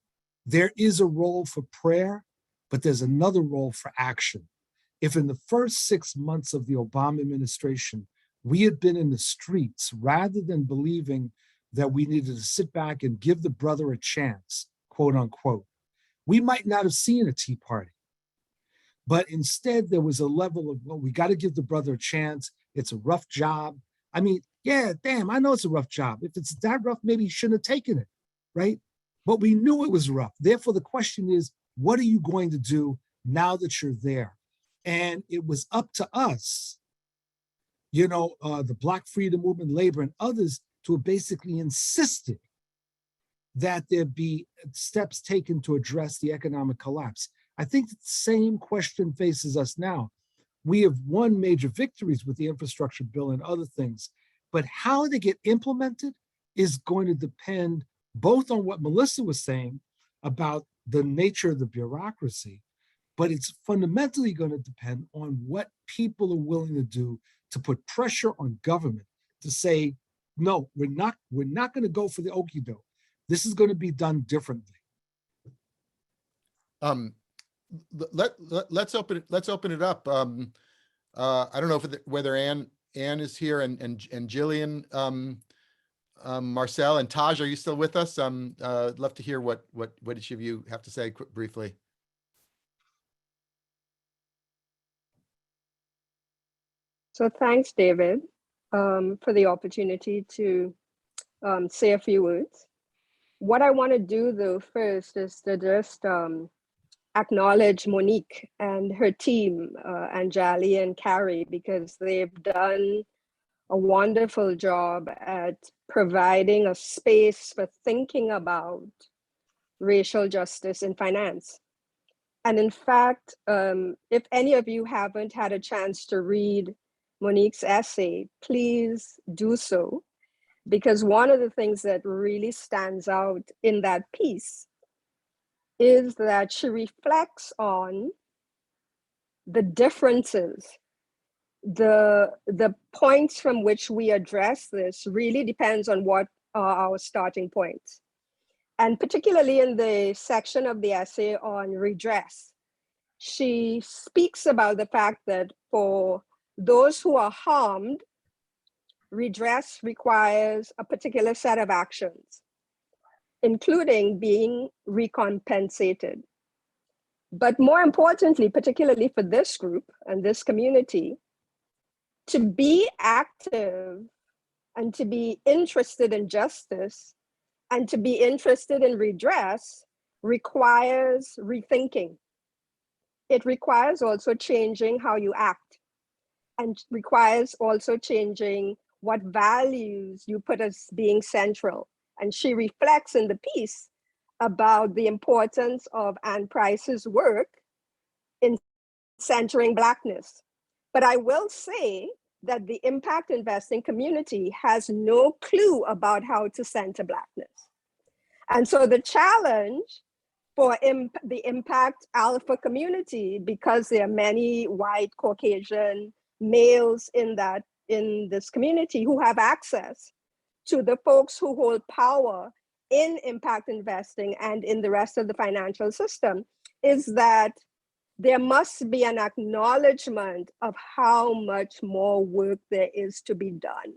there is a role for prayer, but there's another role for action. If in the first 6 months of the Obama administration, we had been in the streets rather than believing that we needed to sit back and give the brother a chance, quote unquote, we might not have seen a Tea Party. But instead, there was a level of, well, we got to give the brother a chance. It's a rough job. I mean, yeah, damn, I know it's a rough job. If it's that rough, maybe you shouldn't have taken it, right? But we knew it was rough. Therefore, the question is, what are you going to do now that you're there? And it was up to us, the Black Freedom Movement, labor, and others to have basically insisted that there be steps taken to address the economic collapse. I think the same question faces us now. We have won major victories with the infrastructure bill and other things, but how they get implemented is going to depend both on what Melissa was saying about the nature of the bureaucracy, but it's fundamentally going to depend on what people are willing to do to put pressure on government to say, no, we're not going to go for the okie doke. This is going to be done differently. Let's open it up. I don't know whether Anne is here and Jillian, Marcel and Taj, are you still with us? I'd love to hear what each of you have to say briefly. So thanks, David, for the opportunity to say a few words. What I want to do, though, first is to just acknowledge Monique and her team, Anjali and Carrie, because they've done a wonderful job at providing a space for thinking about racial justice in finance. And in fact, if any of you haven't had a chance to read Monique's essay, please do so, because one of the things that really stands out in that piece is that she reflects on the differences. The points from which we address this really depends on what are our starting points. And particularly in the section of the essay on redress, she speaks about the fact that for those who are harmed, redress requires a particular set of actions, including being recompensated. But more importantly, particularly for this group and this community, to be active and to be interested in justice and to be interested in redress requires rethinking. It requires also changing how you act, and requires also changing what values you put as being central. And she reflects in the piece about the importance of Anne Price's work in centering Blackness. But I will say that the impact investing community has no clue about how to center Blackness. And so the challenge for the ImpactAlpha community, because there are many white Caucasian males in this community who have access to the folks who hold power in impact investing and in the rest of the financial system, is that there must be an acknowledgement of how much more work there is to be done.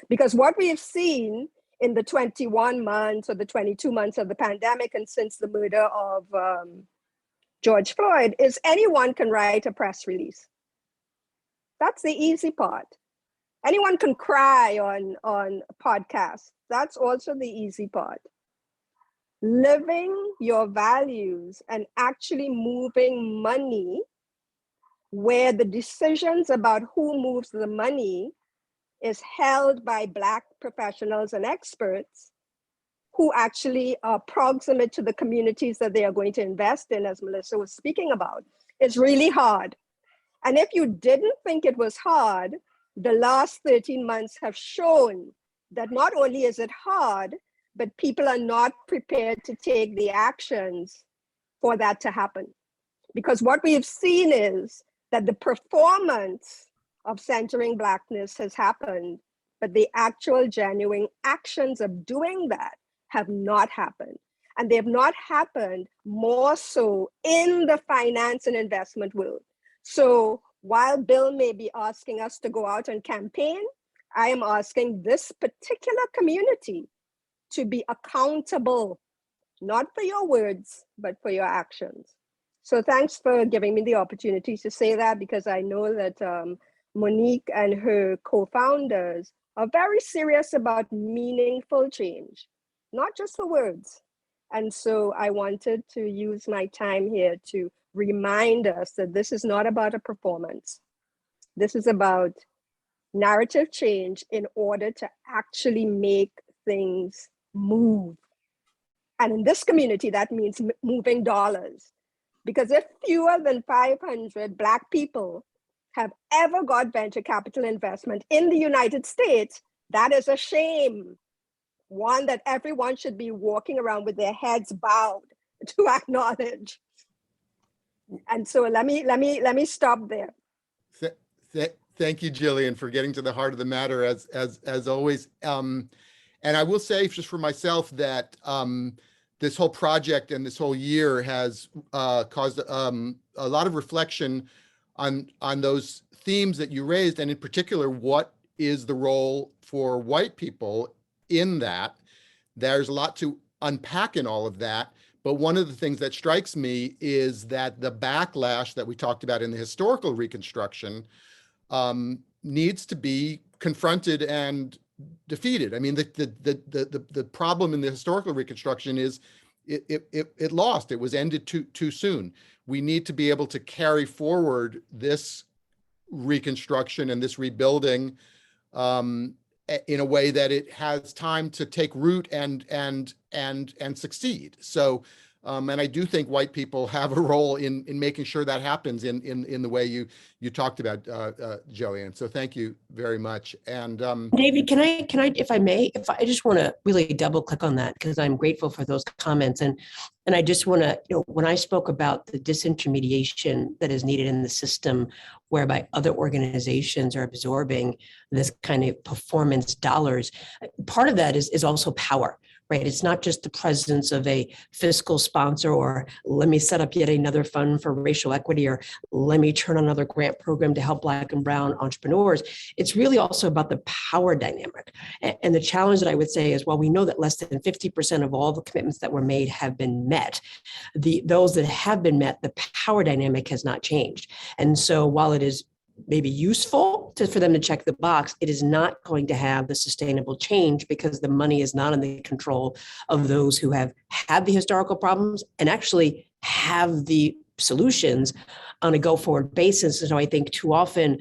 Because what we have seen in the 21 months or the 22 months of the pandemic and since the murder of George Floyd is anyone can write a press release. That's the easy part. Anyone can cry on podcasts. That's also the easy part. Living your values and actually moving money where the decisions about who moves the money is held by Black professionals and experts who actually are proximate to the communities that they are going to invest in, as Melissa was speaking about, is really hard. And if you didn't think it was hard, the last 13 months have shown that not only is it hard, but people are not prepared to take the actions for that to happen. Because what we've seen is that the performance of centering Blackness has happened, but the actual genuine actions of doing that have not happened. And they have not happened more so in the finance and investment world. So while Bill may be asking us to go out and campaign, I am asking this particular community to be accountable, not for your words, but for your actions. So thanks for giving me the opportunity to say that, because I know that Monique and her co-founders are very serious about meaningful change, not just the words. And so I wanted to use my time here to remind us that this is not about a performance. This is about narrative change in order to actually make things move. And in this community, that means moving dollars. Because if fewer than 500 Black people have ever got venture capital investment in the United States, that is a shame. One that everyone should be walking around with their heads bowed to acknowledge. And so let me stop there. Thank you, Jillian, for getting to the heart of the matter as always. And I will say, just for myself, that this whole project and this whole year has caused a lot of reflection on those themes that you raised, and in particular, what is the role for white people in that? There's a lot to unpack in all of that. But one of the things that strikes me is that the backlash that we talked about in the historical Reconstruction needs to be confronted and defeated. I mean, the problem in the historical Reconstruction is it lost. It was ended too soon. We need to be able to carry forward this reconstruction and this rebuilding in a way that it has time to take root and succeed. So, and I do think white people have a role in making sure that happens in the way you talked about, Joanne. So thank you very much. And David, can I, if I may, I just want to really double click on that, because I'm grateful for those comments. And I just want to, when I spoke about the disintermediation that is needed in the system, whereby other organizations are absorbing this kind of performance dollars, part of that is also power. Right. It's not just the presence of a fiscal sponsor, or let me set up yet another fund for racial equity, or let me turn on another grant program to help Black and Brown entrepreneurs. It's really also about the power dynamic. And the challenge that I would say is, while we know that less than 50% of all the commitments that were made have been met, those that have been met, the power dynamic has not changed. And so while it is maybe useful for them to check the box, it is not going to have the sustainable change, because the money is not in the control of those who have had the historical problems and actually have the solutions on a go-forward basis. And so I think too often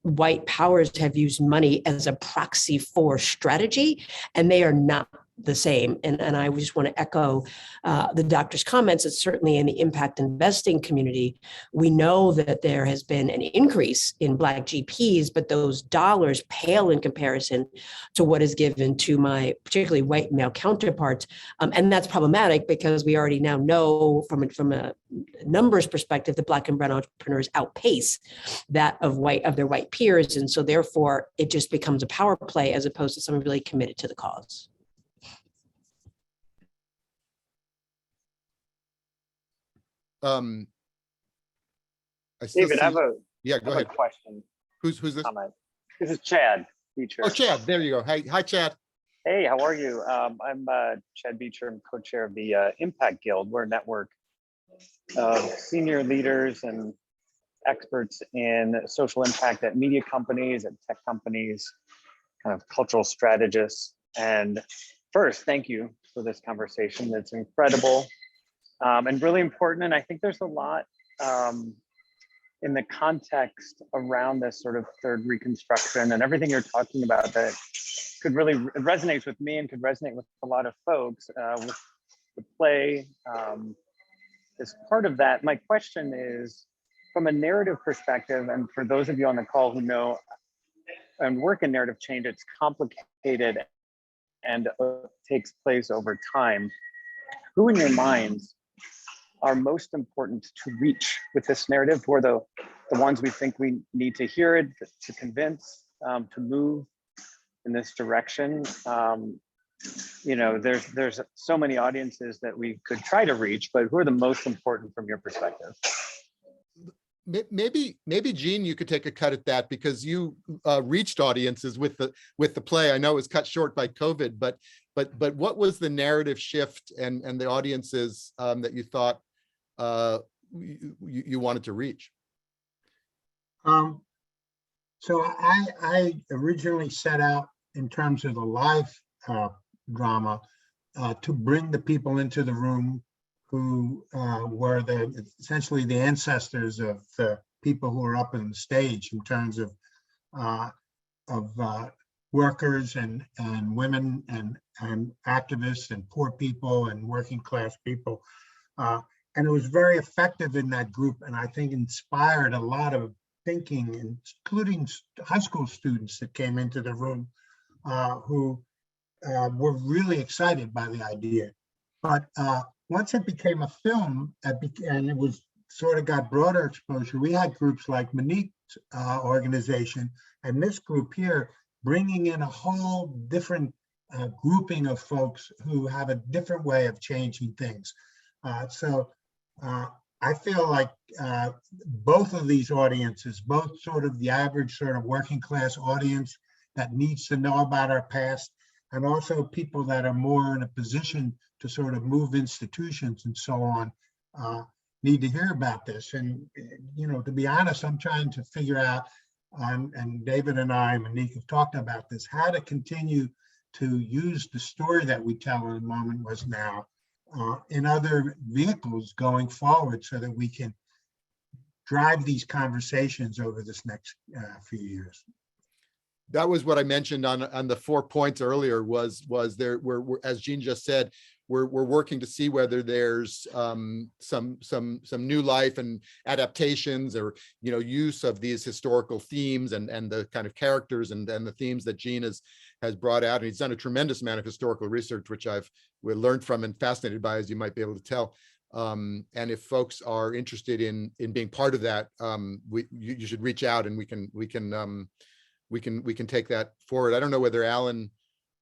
white powers have used money as a proxy for strategy, and they are not the same. And I just want to echo the doctor's comments that certainly in the impact investing community, we know that there has been an increase in Black GPs, but those dollars pale in comparison to what is given to my particularly white male counterparts. And that's problematic, because we already now know from a numbers perspective that Black and brown entrepreneurs outpace that of their white peers. And so therefore it just becomes a power play as opposed to someone really committed to the cause. David, I have go ahead. A question. Who's this? Comment. This is Chad Beecher. Oh, Chad, there you go. Hi, Chad. Hey, how are you? I'm Chad Beecher. I'm co-chair of the Impact Guild. We're a network of senior leaders and experts in social impact at media companies, at tech companies, kind of cultural strategists. And first, thank you for this conversation. It's incredible. And really important. And I think there's a lot in the context around this sort of third reconstruction and everything you're talking about that could really resonate with me and could resonate with a lot of folks with the play. As part of that, my question is, from a narrative perspective, and for those of you on the call who know and work in narrative change, it's complicated and takes place over time. Who in your minds are most important to reach with this narrative? Who are the ones we think we need to hear it, to convince, to move in this direction? There's so many audiences that we could try to reach, but who are the most important from your perspective? Maybe Gene, you could take a cut at that, because you reached audiences with the play. I know it was cut short by COVID, but what was the narrative shift and the audiences that you thought you wanted to reach? So I originally set out, in terms of the live drama, to bring the people into the room who were essentially the ancestors of the people who are up on the stage, in terms of workers and women and activists and poor people and working class people. And it was very effective in that group, and I think inspired a lot of thinking, including high school students that came into the room who were really excited by the idea. But once it became a film, and it was sort of got broader exposure, we had groups like Monique's organization and this group here bringing in a whole different grouping of folks who have a different way of changing things. So I feel like both of these audiences, both sort of the average sort of working class audience that needs to know about our past, and also people that are more in a position to sort of move institutions and so on, need to hear about this. And, to be honest, I'm trying to figure out, and David and I, Monique, have talked about this, how to continue to use the story that we tell in A Moment Was Now in other vehicles going forward so that we can drive these conversations over this next few years. That was what I mentioned on the 4 points earlier was there, we're as Gene just said, we're working to see whether there's some new life and adaptations or, you know, use of these historical themes and the kind of characters and the themes that Gene has brought out. And he's done a tremendous amount of historical research, which we learned from and fascinated by, as you might be able to tell. And if folks are interested in being part of that, you should reach out and we can take that forward. I don't know whether Alan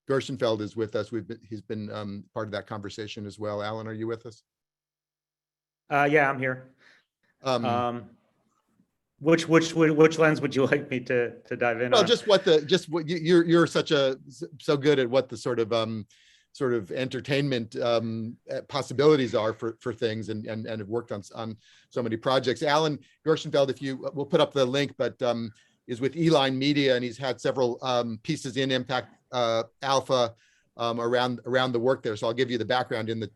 Gershenfeld is with us. He's been part of that conversation as well. Alan, are you with us? Yeah, I'm here. Which lens would you like me to dive in Well, on? just what you're so good at what the sort of entertainment possibilities are for things and have worked on so many projects. Alan Gershenfeld, we'll put up the link, but is with Eline Media, and he's had several pieces in ImpactAlpha around the work there. So I'll give you the background in the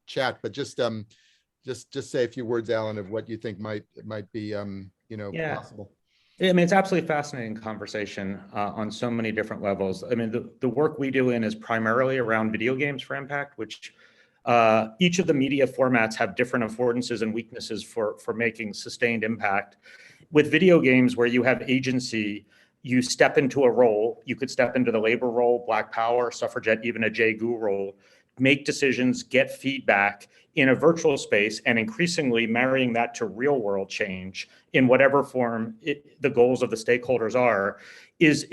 chat, but just say a few words, Alan, of what you think might be possible. I mean, it's absolutely fascinating conversation on so many different levels. I mean, the work we do is primarily around video games for impact, which each of the media formats have different affordances and weaknesses for making sustained impact. With video games, where you have agency, you step into a role. You could step into the labor role, Black Power, suffragette, even a Jay Gu role, make decisions, get feedback in a virtual space, and increasingly marrying that to real world change in whatever form the goals of the stakeholders are, is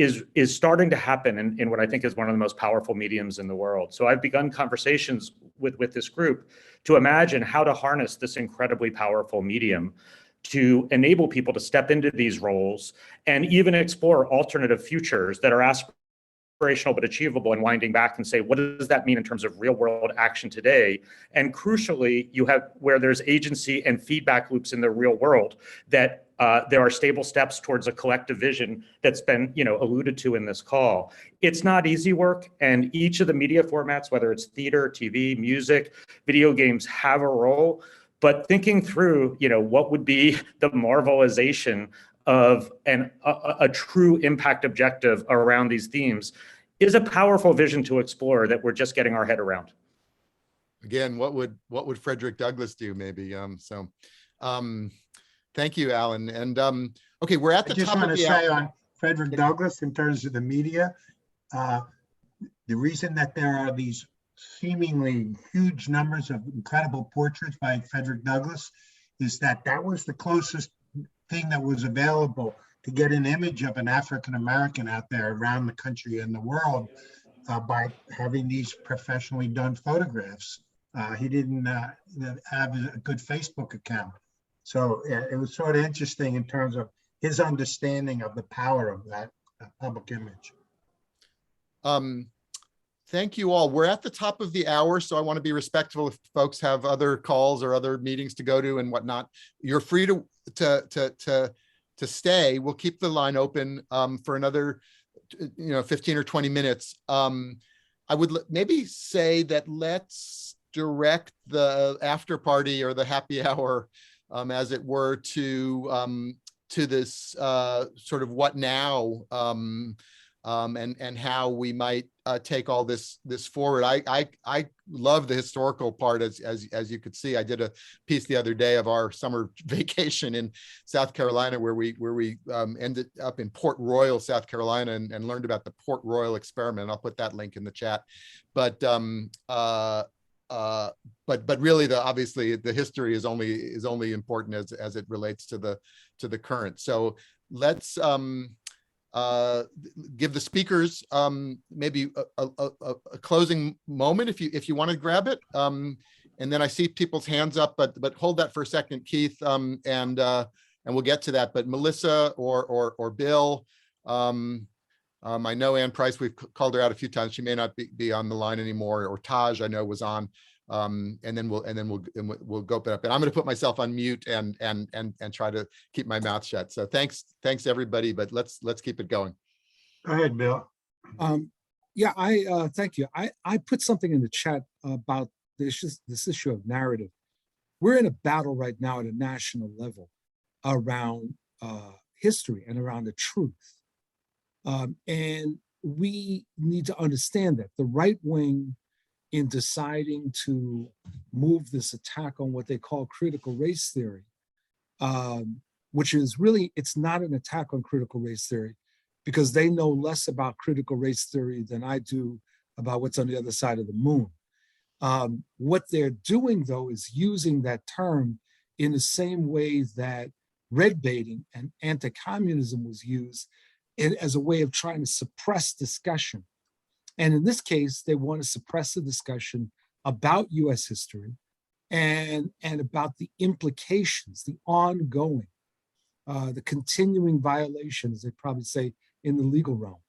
starting to happen in what I think is one of the most powerful mediums in the world. So I've begun conversations with this group to imagine how to harness this incredibly powerful medium to enable people to step into these roles and even explore alternative futures that are aspirational but achievable, and winding back and say, what does that mean in terms of real world action today? And crucially, you have where there's agency and feedback loops in the real world, that there are stable steps towards a collective vision that's been alluded to in this call. It's not easy work, and each of the media formats, whether it's theater, TV, music, video games, have a role. But thinking through, what would be the marvelization of a true impact objective around these themes is a powerful vision to explore that we're just getting our head around. Again, what would Frederick Douglass do? Maybe. Thank you, Alan. And okay, we're at the top of the hour. I just want to say on Frederick Douglass, in terms of the media, the reason that there are these seemingly huge numbers of incredible portraits by Frederick Douglass is that was the closest thing that was available to get an image of an African-American out there around the country and the world by having these professionally done photographs. He didn't have a good Facebook account. So it was sort of interesting in terms of his understanding of the power of that public image. Thank you all. We're at the top of the hour, so I want to be respectful if folks have other calls or other meetings to go to and whatnot. You're free to stay. We'll keep the line open for another 15 or 20 minutes. I would maybe say that let's direct the after party or the happy hour, as it were, to this sort of what now, and how we might take all this forward. I love the historical part, as you could see. I did a piece the other day of our summer vacation in South Carolina, where we ended up in Port Royal, South Carolina, and learned about the Port Royal experiment. I'll put that link in the chat. But really, obviously the history is only important as it relates to the current. So let's give the speakers maybe a closing moment if you want to grab it, and then I see people's hands up, but hold that for a second, Keith, and we'll get to that. But Melissa or Bill, I know Ann Price, we've called her out a few times. She may not be on the line anymore, or Taj, I know, was on. And then we'll go up. And I'm going to put myself on mute and try to keep my mouth shut. So thanks everybody. But let's keep it going. Go ahead, Bill. Yeah, thank you. I put something in the chat about this issue of narrative. We're in a battle right now at a national level around history and around the truth. And we need to understand that the right wing, in deciding to move this attack on what they call critical race theory, which is really, it's not an attack on critical race theory, because they know less about critical race theory than I do about what's on the other side of the moon. What they're doing, though, is using that term in the same way that red baiting and anti-communism was used as a way of trying to suppress discussion. And in this case, they want to suppress the discussion about US history and about the implications, the ongoing, the continuing violations, they probably say in the legal realm,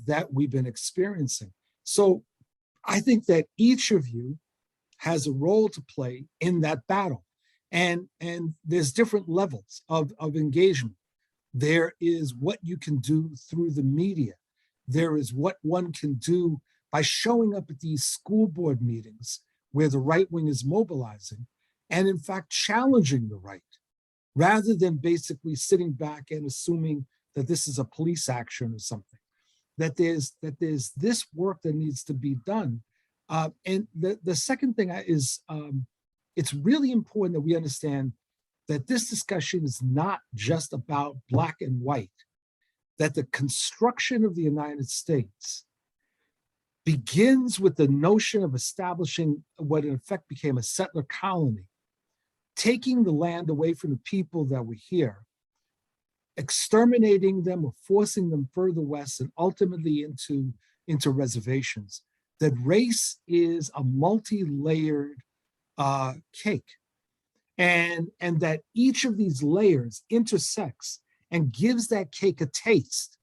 that we've been experiencing. So I think that each of you has a role to play in that battle. And there's different levels of engagement. There is what you can do through the media. There is what one can do by showing up at these school board meetings where the right wing is mobilizing and in fact challenging the right, rather than basically sitting back and assuming that this is a police action or something. That there's this work that needs to be done. And the second thing is, it's really important that we understand that this discussion is not just about black and white, that the construction of the United States begins with the notion of establishing what in effect became a settler colony, taking the land away from the people that were here, exterminating them or forcing them further west and ultimately into reservations. That race is a multi-layered cake, and that each of these layers intersects and gives that cake a taste.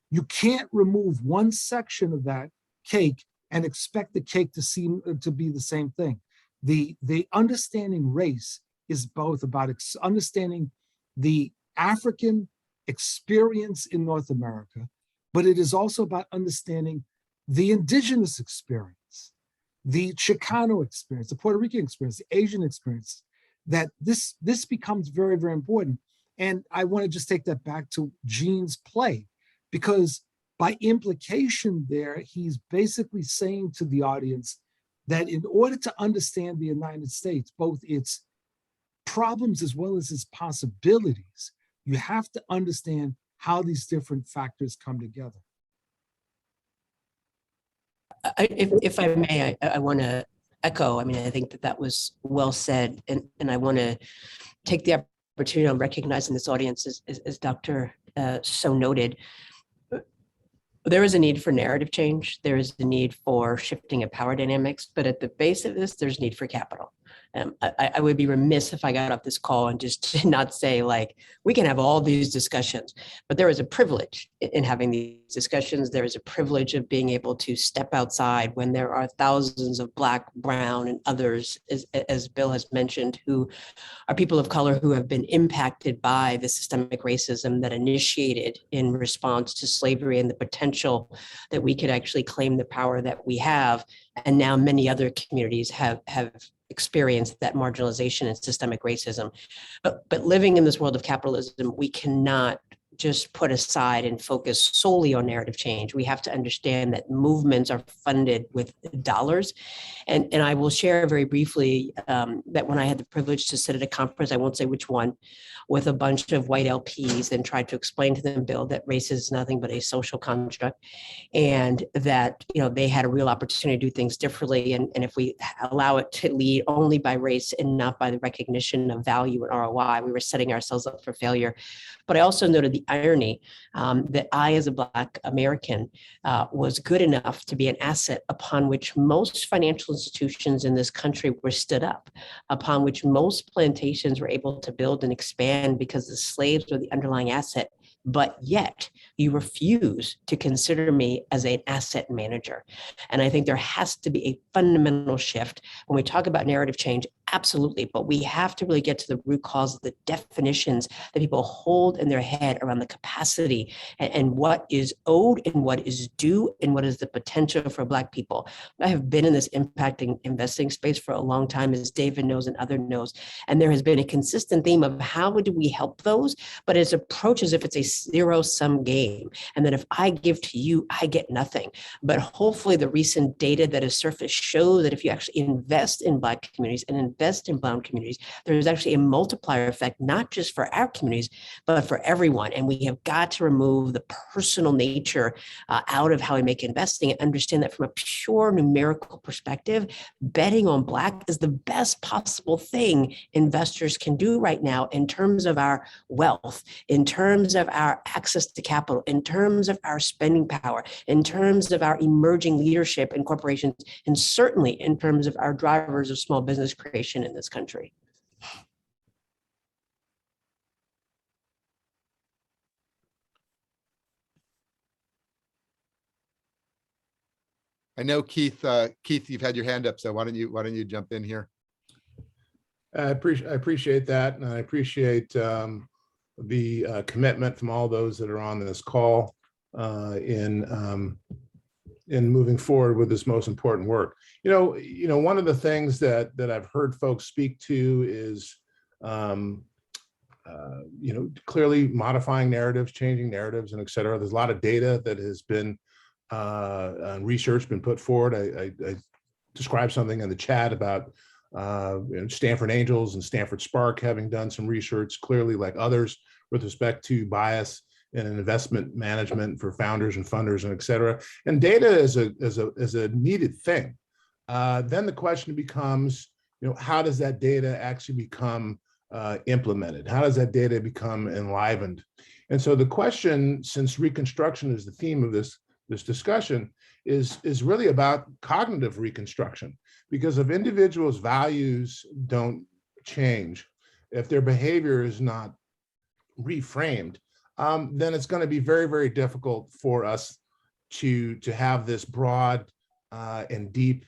You can't remove one section of that cake and expect the cake to seem to be the same thing. The understanding race is both about understanding the African experience in North America, but it is also about understanding the indigenous experience, the Chicano experience, the Puerto Rican experience, the Asian experience, that this becomes very, very important. And I want to just take that back to Gene's play, because by implication there, he's basically saying to the audience that in order to understand the United States, both its problems as well as its possibilities, you have to understand how these different factors come together. If I may, I want to echo. I mean, I think that was well said, and I want to take the opportunity of recognizing this audience, as Dr. So noted. There is a need for narrative change. There is a need for shifting of power dynamics, but at the base of this, there's need for capital. I would be remiss if I got off this call and just did not say, like, we can have all these discussions, but there is a privilege in having these discussions. There is a privilege of being able to step outside when there are thousands of Black, brown, and others, as Bill has mentioned, who are people of color who have been impacted by the systemic racism that initiated in response to slavery and the potential that we could actually claim the power that we have. And now many other communities have experienced that marginalization and systemic racism. But living in this world of capitalism, we cannot just put aside and focus solely on narrative change. We have to understand that movements are funded with dollars. And I will share very briefly that when I had the privilege to sit at a conference, I won't say which one, with a bunch of white LPs and tried to explain to them, Bill, that race is nothing but a social construct, and that, you know, they had a real opportunity to do things differently. And if we allow it to lead only by race and not by the recognition of value and ROI, we were setting ourselves up for failure. But I also noted the irony that I, as a Black American, was good enough to be an asset upon which most financial institutions in this country were stood up, upon which most plantations were able to build and expand because the slaves were the underlying asset. But yet you refuse to consider me as an asset manager. And I think there has to be a fundamental shift when we talk about narrative change Absolutely. But we have to really get to the root cause of the definitions that people hold in their head around the capacity and what is owed and what is due and what is the potential for Black people. I have been in this impacting investing space for a long time, as David knows and other knows. And there has been a consistent theme of how do we help those, but it's approached as if it's a zero-sum game. And that if I give to you, I get nothing. But hopefully the recent data that has surfaced show that if you actually invest in Black communities and invest in brown communities, there's actually a multiplier effect, not just for our communities, but for everyone. And we have got to remove the personal nature out of how we make investing and understand that from a pure numerical perspective, betting on Black is the best possible thing investors can do right now in terms of our wealth, in terms of our access to capital, in terms of our spending power, in terms of our emerging leadership in corporations, and certainly in terms of our drivers of small business creation in this country. I know Keith, you've had your hand up, so why don't you jump in here? I appreciate that, and I appreciate the commitment from all those that are on this call in moving forward with this most important work. One of the things that I've heard folks speak to is clearly modifying narratives, changing narratives, and et cetera. There's a lot of data that has been research been put forward. I described something in the chat about Stanford Angels and Stanford Spark having done some research, clearly like others, with respect to bias in investment management for founders and funders and et cetera. And data is a needed thing. Then the question becomes, how does that data actually become implemented? How does that data become enlivened? And so the question, since Reconstruction is the theme of this discussion, is really about cognitive reconstruction. Because if individuals' values don't change, if their behavior is not reframed, then it's going to be very, very difficult for us to have this broad and deep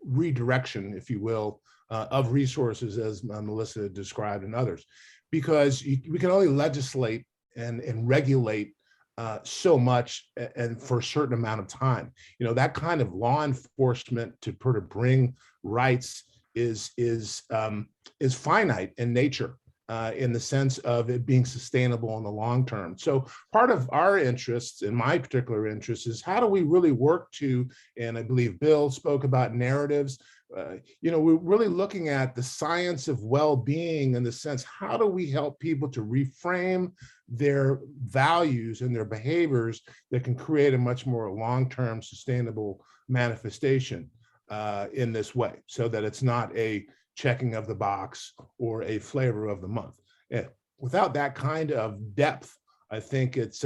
redirection, if you will, of resources, as Melissa described, and others. Because we can only legislate and regulate so much and for a certain amount of time. That kind of law enforcement to bring rights is finite in nature, in the sense of it being sustainable in the long term. So part of our interests, and my particular interest, is how do we really work to, and I believe Bill spoke about narratives, we're really looking at the science of well-being in the sense, how do we help people to reframe their values and their behaviors that can create a much more long-term sustainable manifestation in this way, so that it's not a checking of the box or a flavor of the month. Without that kind of depth, I think it's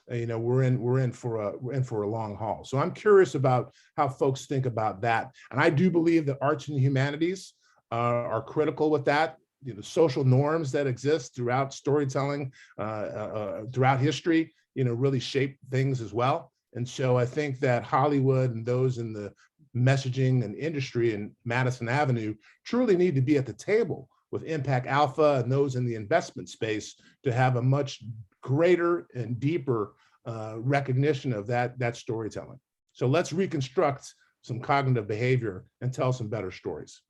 we're in for a long haul. So I'm curious about how folks think about that, and I do believe that arts and humanities are critical with that. The social norms that exist throughout storytelling, throughout history, really shape things as well. And so I think that Hollywood and those in the messaging and industry in Madison Avenue truly need to be at the table with ImpactAlpha and those in the investment space to have a much greater and deeper recognition of that storytelling. So let's reconstruct some cognitive behavior and tell some better stories.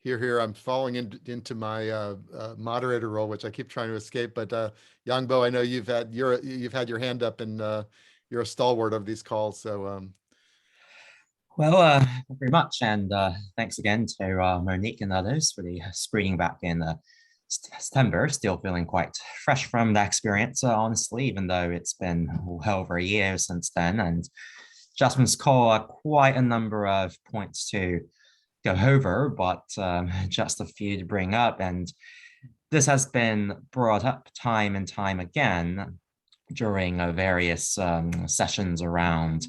Here, I'm falling into my moderator role, which I keep trying to escape. But Yangbo, I know you've had your hand up, and you're a stalwart of these calls. So, well, very much, and thanks again to Monique and others for the screening back in September. Still feeling quite fresh from that experience, honestly, even though it's been well over a year since then. And Jasmine's call quite a number of points to go over, but just a few to bring up. And this has been brought up time and time again during various sessions around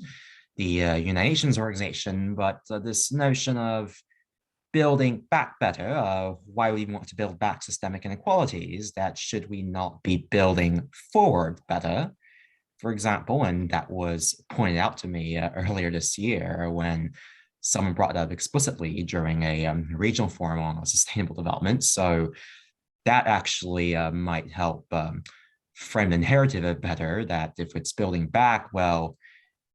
the United Nations organization, but this notion of building back better, why we want to build back systemic inequalities, that should we not be building forward better For example, and that was pointed out to me earlier this year when someone brought it up explicitly during a regional forum on sustainable development. So that actually might help frame the narrative a bit better, that if it's building back, well,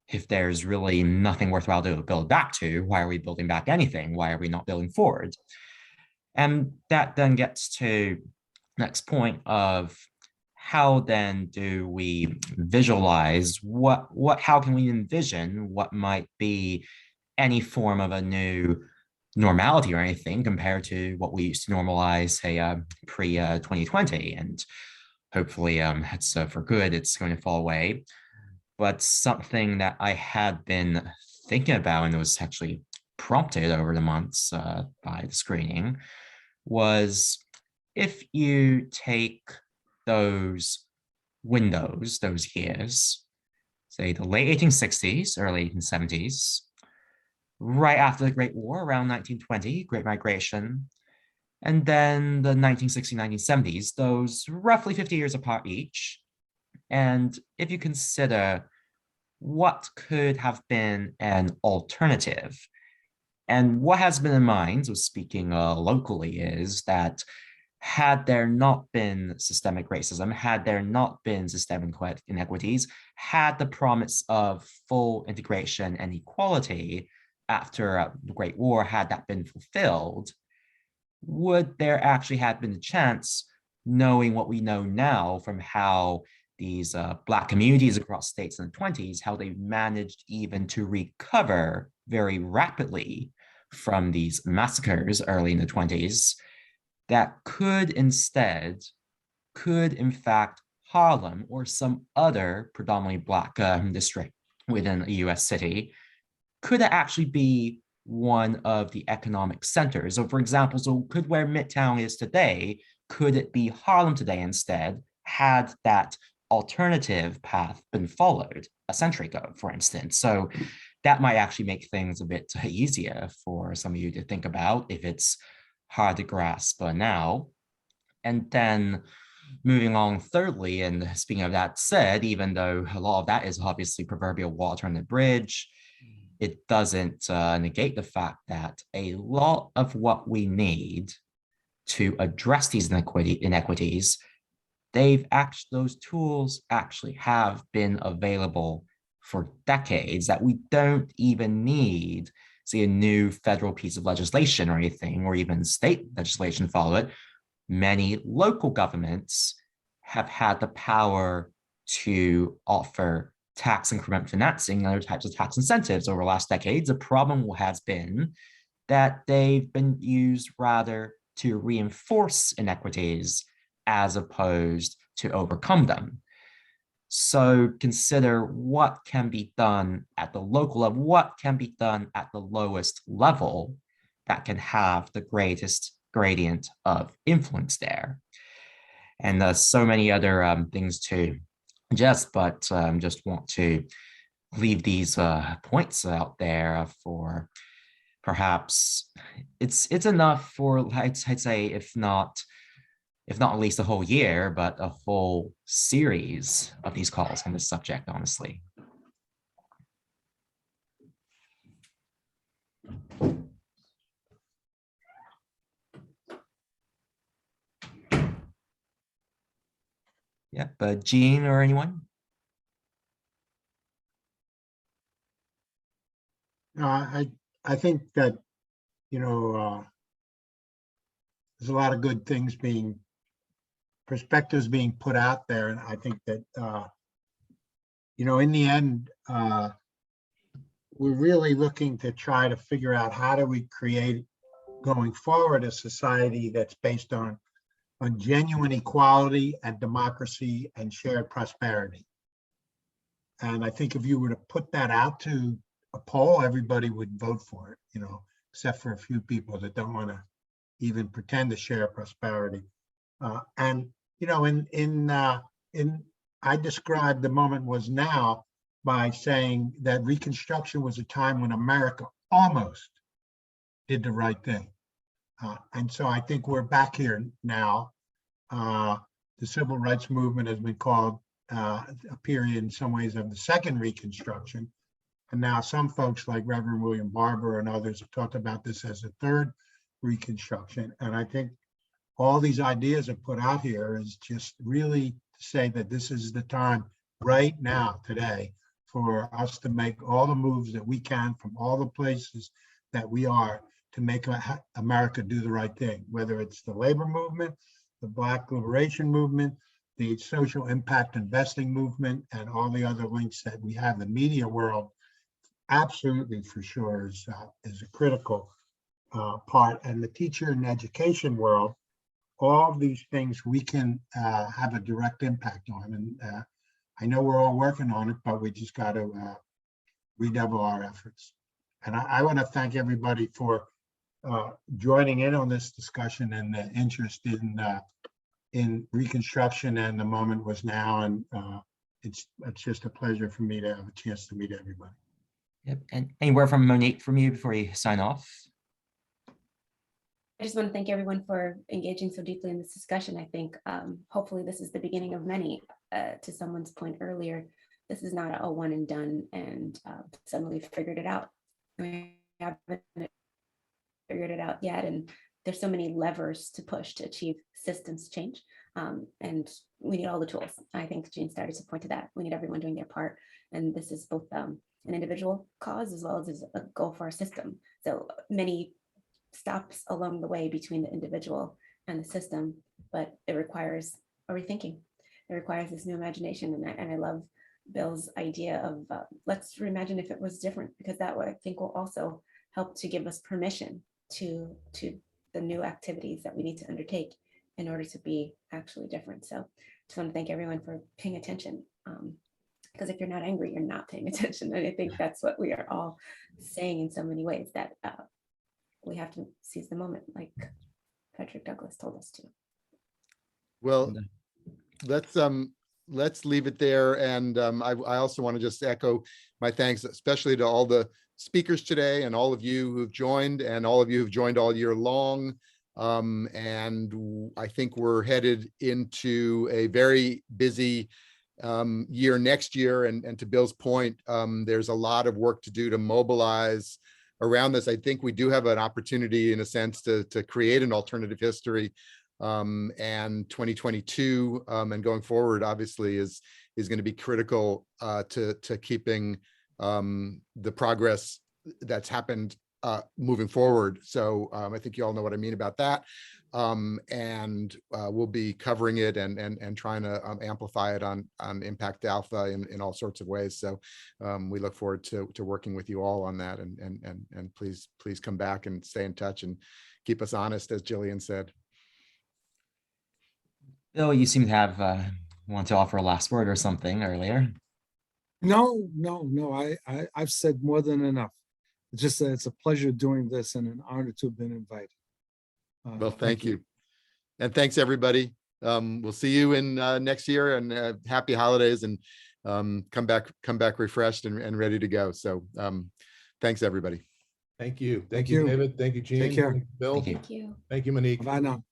if there's really nothing worthwhile to build back to, why are we building back anything? Why are we not building forward? And that then gets to next point of how then do we visualize how can we envision what might be any form of a new normality or anything compared to what we used to normalize, say, pre-2020, and hopefully it's for good, it's going to fall away. But something that I had been thinking about, and it was actually prompted over the months by the screening, was if you take those windows, those years, say the late 1860s, early 1870s, right after the Great War, around 1920, Great Migration, and then the 1960s, 1970s, those roughly 50 years apart each. And if you consider what could have been an alternative, and what has been in mind, so speaking locally, is that had there not been systemic racism, had there not been systemic inequities, had the promise of full integration and equality after the Great War, had that been fulfilled, would there actually have been a chance, knowing what we know now from how these Black communities across states in the 20s, how they managed even to recover very rapidly from these massacres early in the 20s, that could in fact, Harlem or some other predominantly Black district within a US city, could it actually be one of the economic centers? So for example, so could where Midtown is today, could it be Harlem today instead, had that alternative path been followed a century ago, for instance? So that might actually make things a bit easier for some of you to think about if it's hard to grasp now. And then moving on thirdly, and speaking of that said, even though a lot of that is obviously proverbial water under the bridge, it doesn't negate the fact that a lot of what we need to address these inequities, those tools actually have been available for decades, that we don't even need, say, a new federal piece of legislation or anything, or even state legislation follow it. Many local governments have had the power to offer tax increment financing and other types of tax incentives over the last decades. The problem has been that they've been used rather to reinforce inequities as opposed to overcome them. So consider what can be done at the local level, what can be done at the lowest level that can have the greatest gradient of influence there. And so many other things to just want to leave these points out there for perhaps it's enough for, I'd say, if not at least a whole year, but a whole series of these calls on this subject, honestly. Yeah, but Gene or anyone? I think that, there's a lot of good things perspectives being put out there. And I think that, in the end, we're really looking to try to figure out how do we create going forward a society that's based on genuine equality and democracy and shared prosperity. And I think if you were to put that out to a poll, everybody would vote for it, except for a few people that don't want to even pretend to share prosperity. I described the moment was now by saying that Reconstruction was a time when America almost did the right thing. And so I think we're back here now. The civil rights movement has been called a period in some ways of the second Reconstruction. And now some folks like Reverend William Barber and others have talked about this as a third Reconstruction. And I think all these ideas are put out here is just really to say that this is the time right now, today, for us to make all the moves that we can from all the places that we are to make America do the right thing, whether it's the labor movement, the Black liberation movement, the social impact investing movement, and all the other links that we have. The media world absolutely for sure is a critical part, and the teacher and education world, all of these things we can have a direct impact on. And I know we're all working on it, but we just got to redouble our efforts. And I want to thank everybody for joining in on this discussion and the interest in Reconstruction, and the moment was now. And it's just a pleasure for me to have a chance to meet everybody. Yep. And any word from Monique from you before you sign off? I just want to thank everyone for engaging so deeply in this discussion. I think hopefully this is the beginning of many. To someone's point earlier, this is not a one and done and suddenly figured it out. We haven't figured it out yet, and there's so many levers to push to achieve systems change, and we need all the tools. I think Gene started to point to that. We need everyone doing their part, and this is both an individual cause as well as a goal for our system. So many stops along the way between the individual and the system, but it requires a rethinking. It requires this new imagination, and I love Bill's idea of let's reimagine if it was different, because that way I think will also help to give us permission to the new activities that we need to undertake in order to be actually different. So just want to thank everyone for paying attention, because if you're not angry, you're not paying attention. And I think that's what we are all saying in so many ways, that we have to seize the moment, like Frederick Douglass told us to. Well, let's leave it there. And I also want to just echo my thanks, especially to all the speakers today and all of you who've joined, and all of you who've joined all year long. And I think we're headed into a very busy year next year. And to Bill's point, there's a lot of work to do to mobilize around this. I think we do have an opportunity, in a sense, to create an alternative history. And 2022 and going forward, obviously, is going to be critical to keeping the progress that's happened moving forward. So I think you all know what I mean about that. And we'll be covering it and trying to amplify it on ImpactAlpha in all sorts of ways. So we look forward to working with you all on that. And please come back and stay in touch and keep us honest, as Jillian said. Bill, you seem to have want to offer a last word or something earlier. No, I've said more than enough. It's just that it's a pleasure doing this and an honor to have been invited. Well, thank you. And thanks, everybody. We'll see you in next year, and happy holidays, and come back refreshed and ready to go. So thanks, everybody. Thank you. Thank you, David. Thank you, Gene. Take care. Thank you, Bill. Thank you. Thank you. Thank you, Monique. Bye now.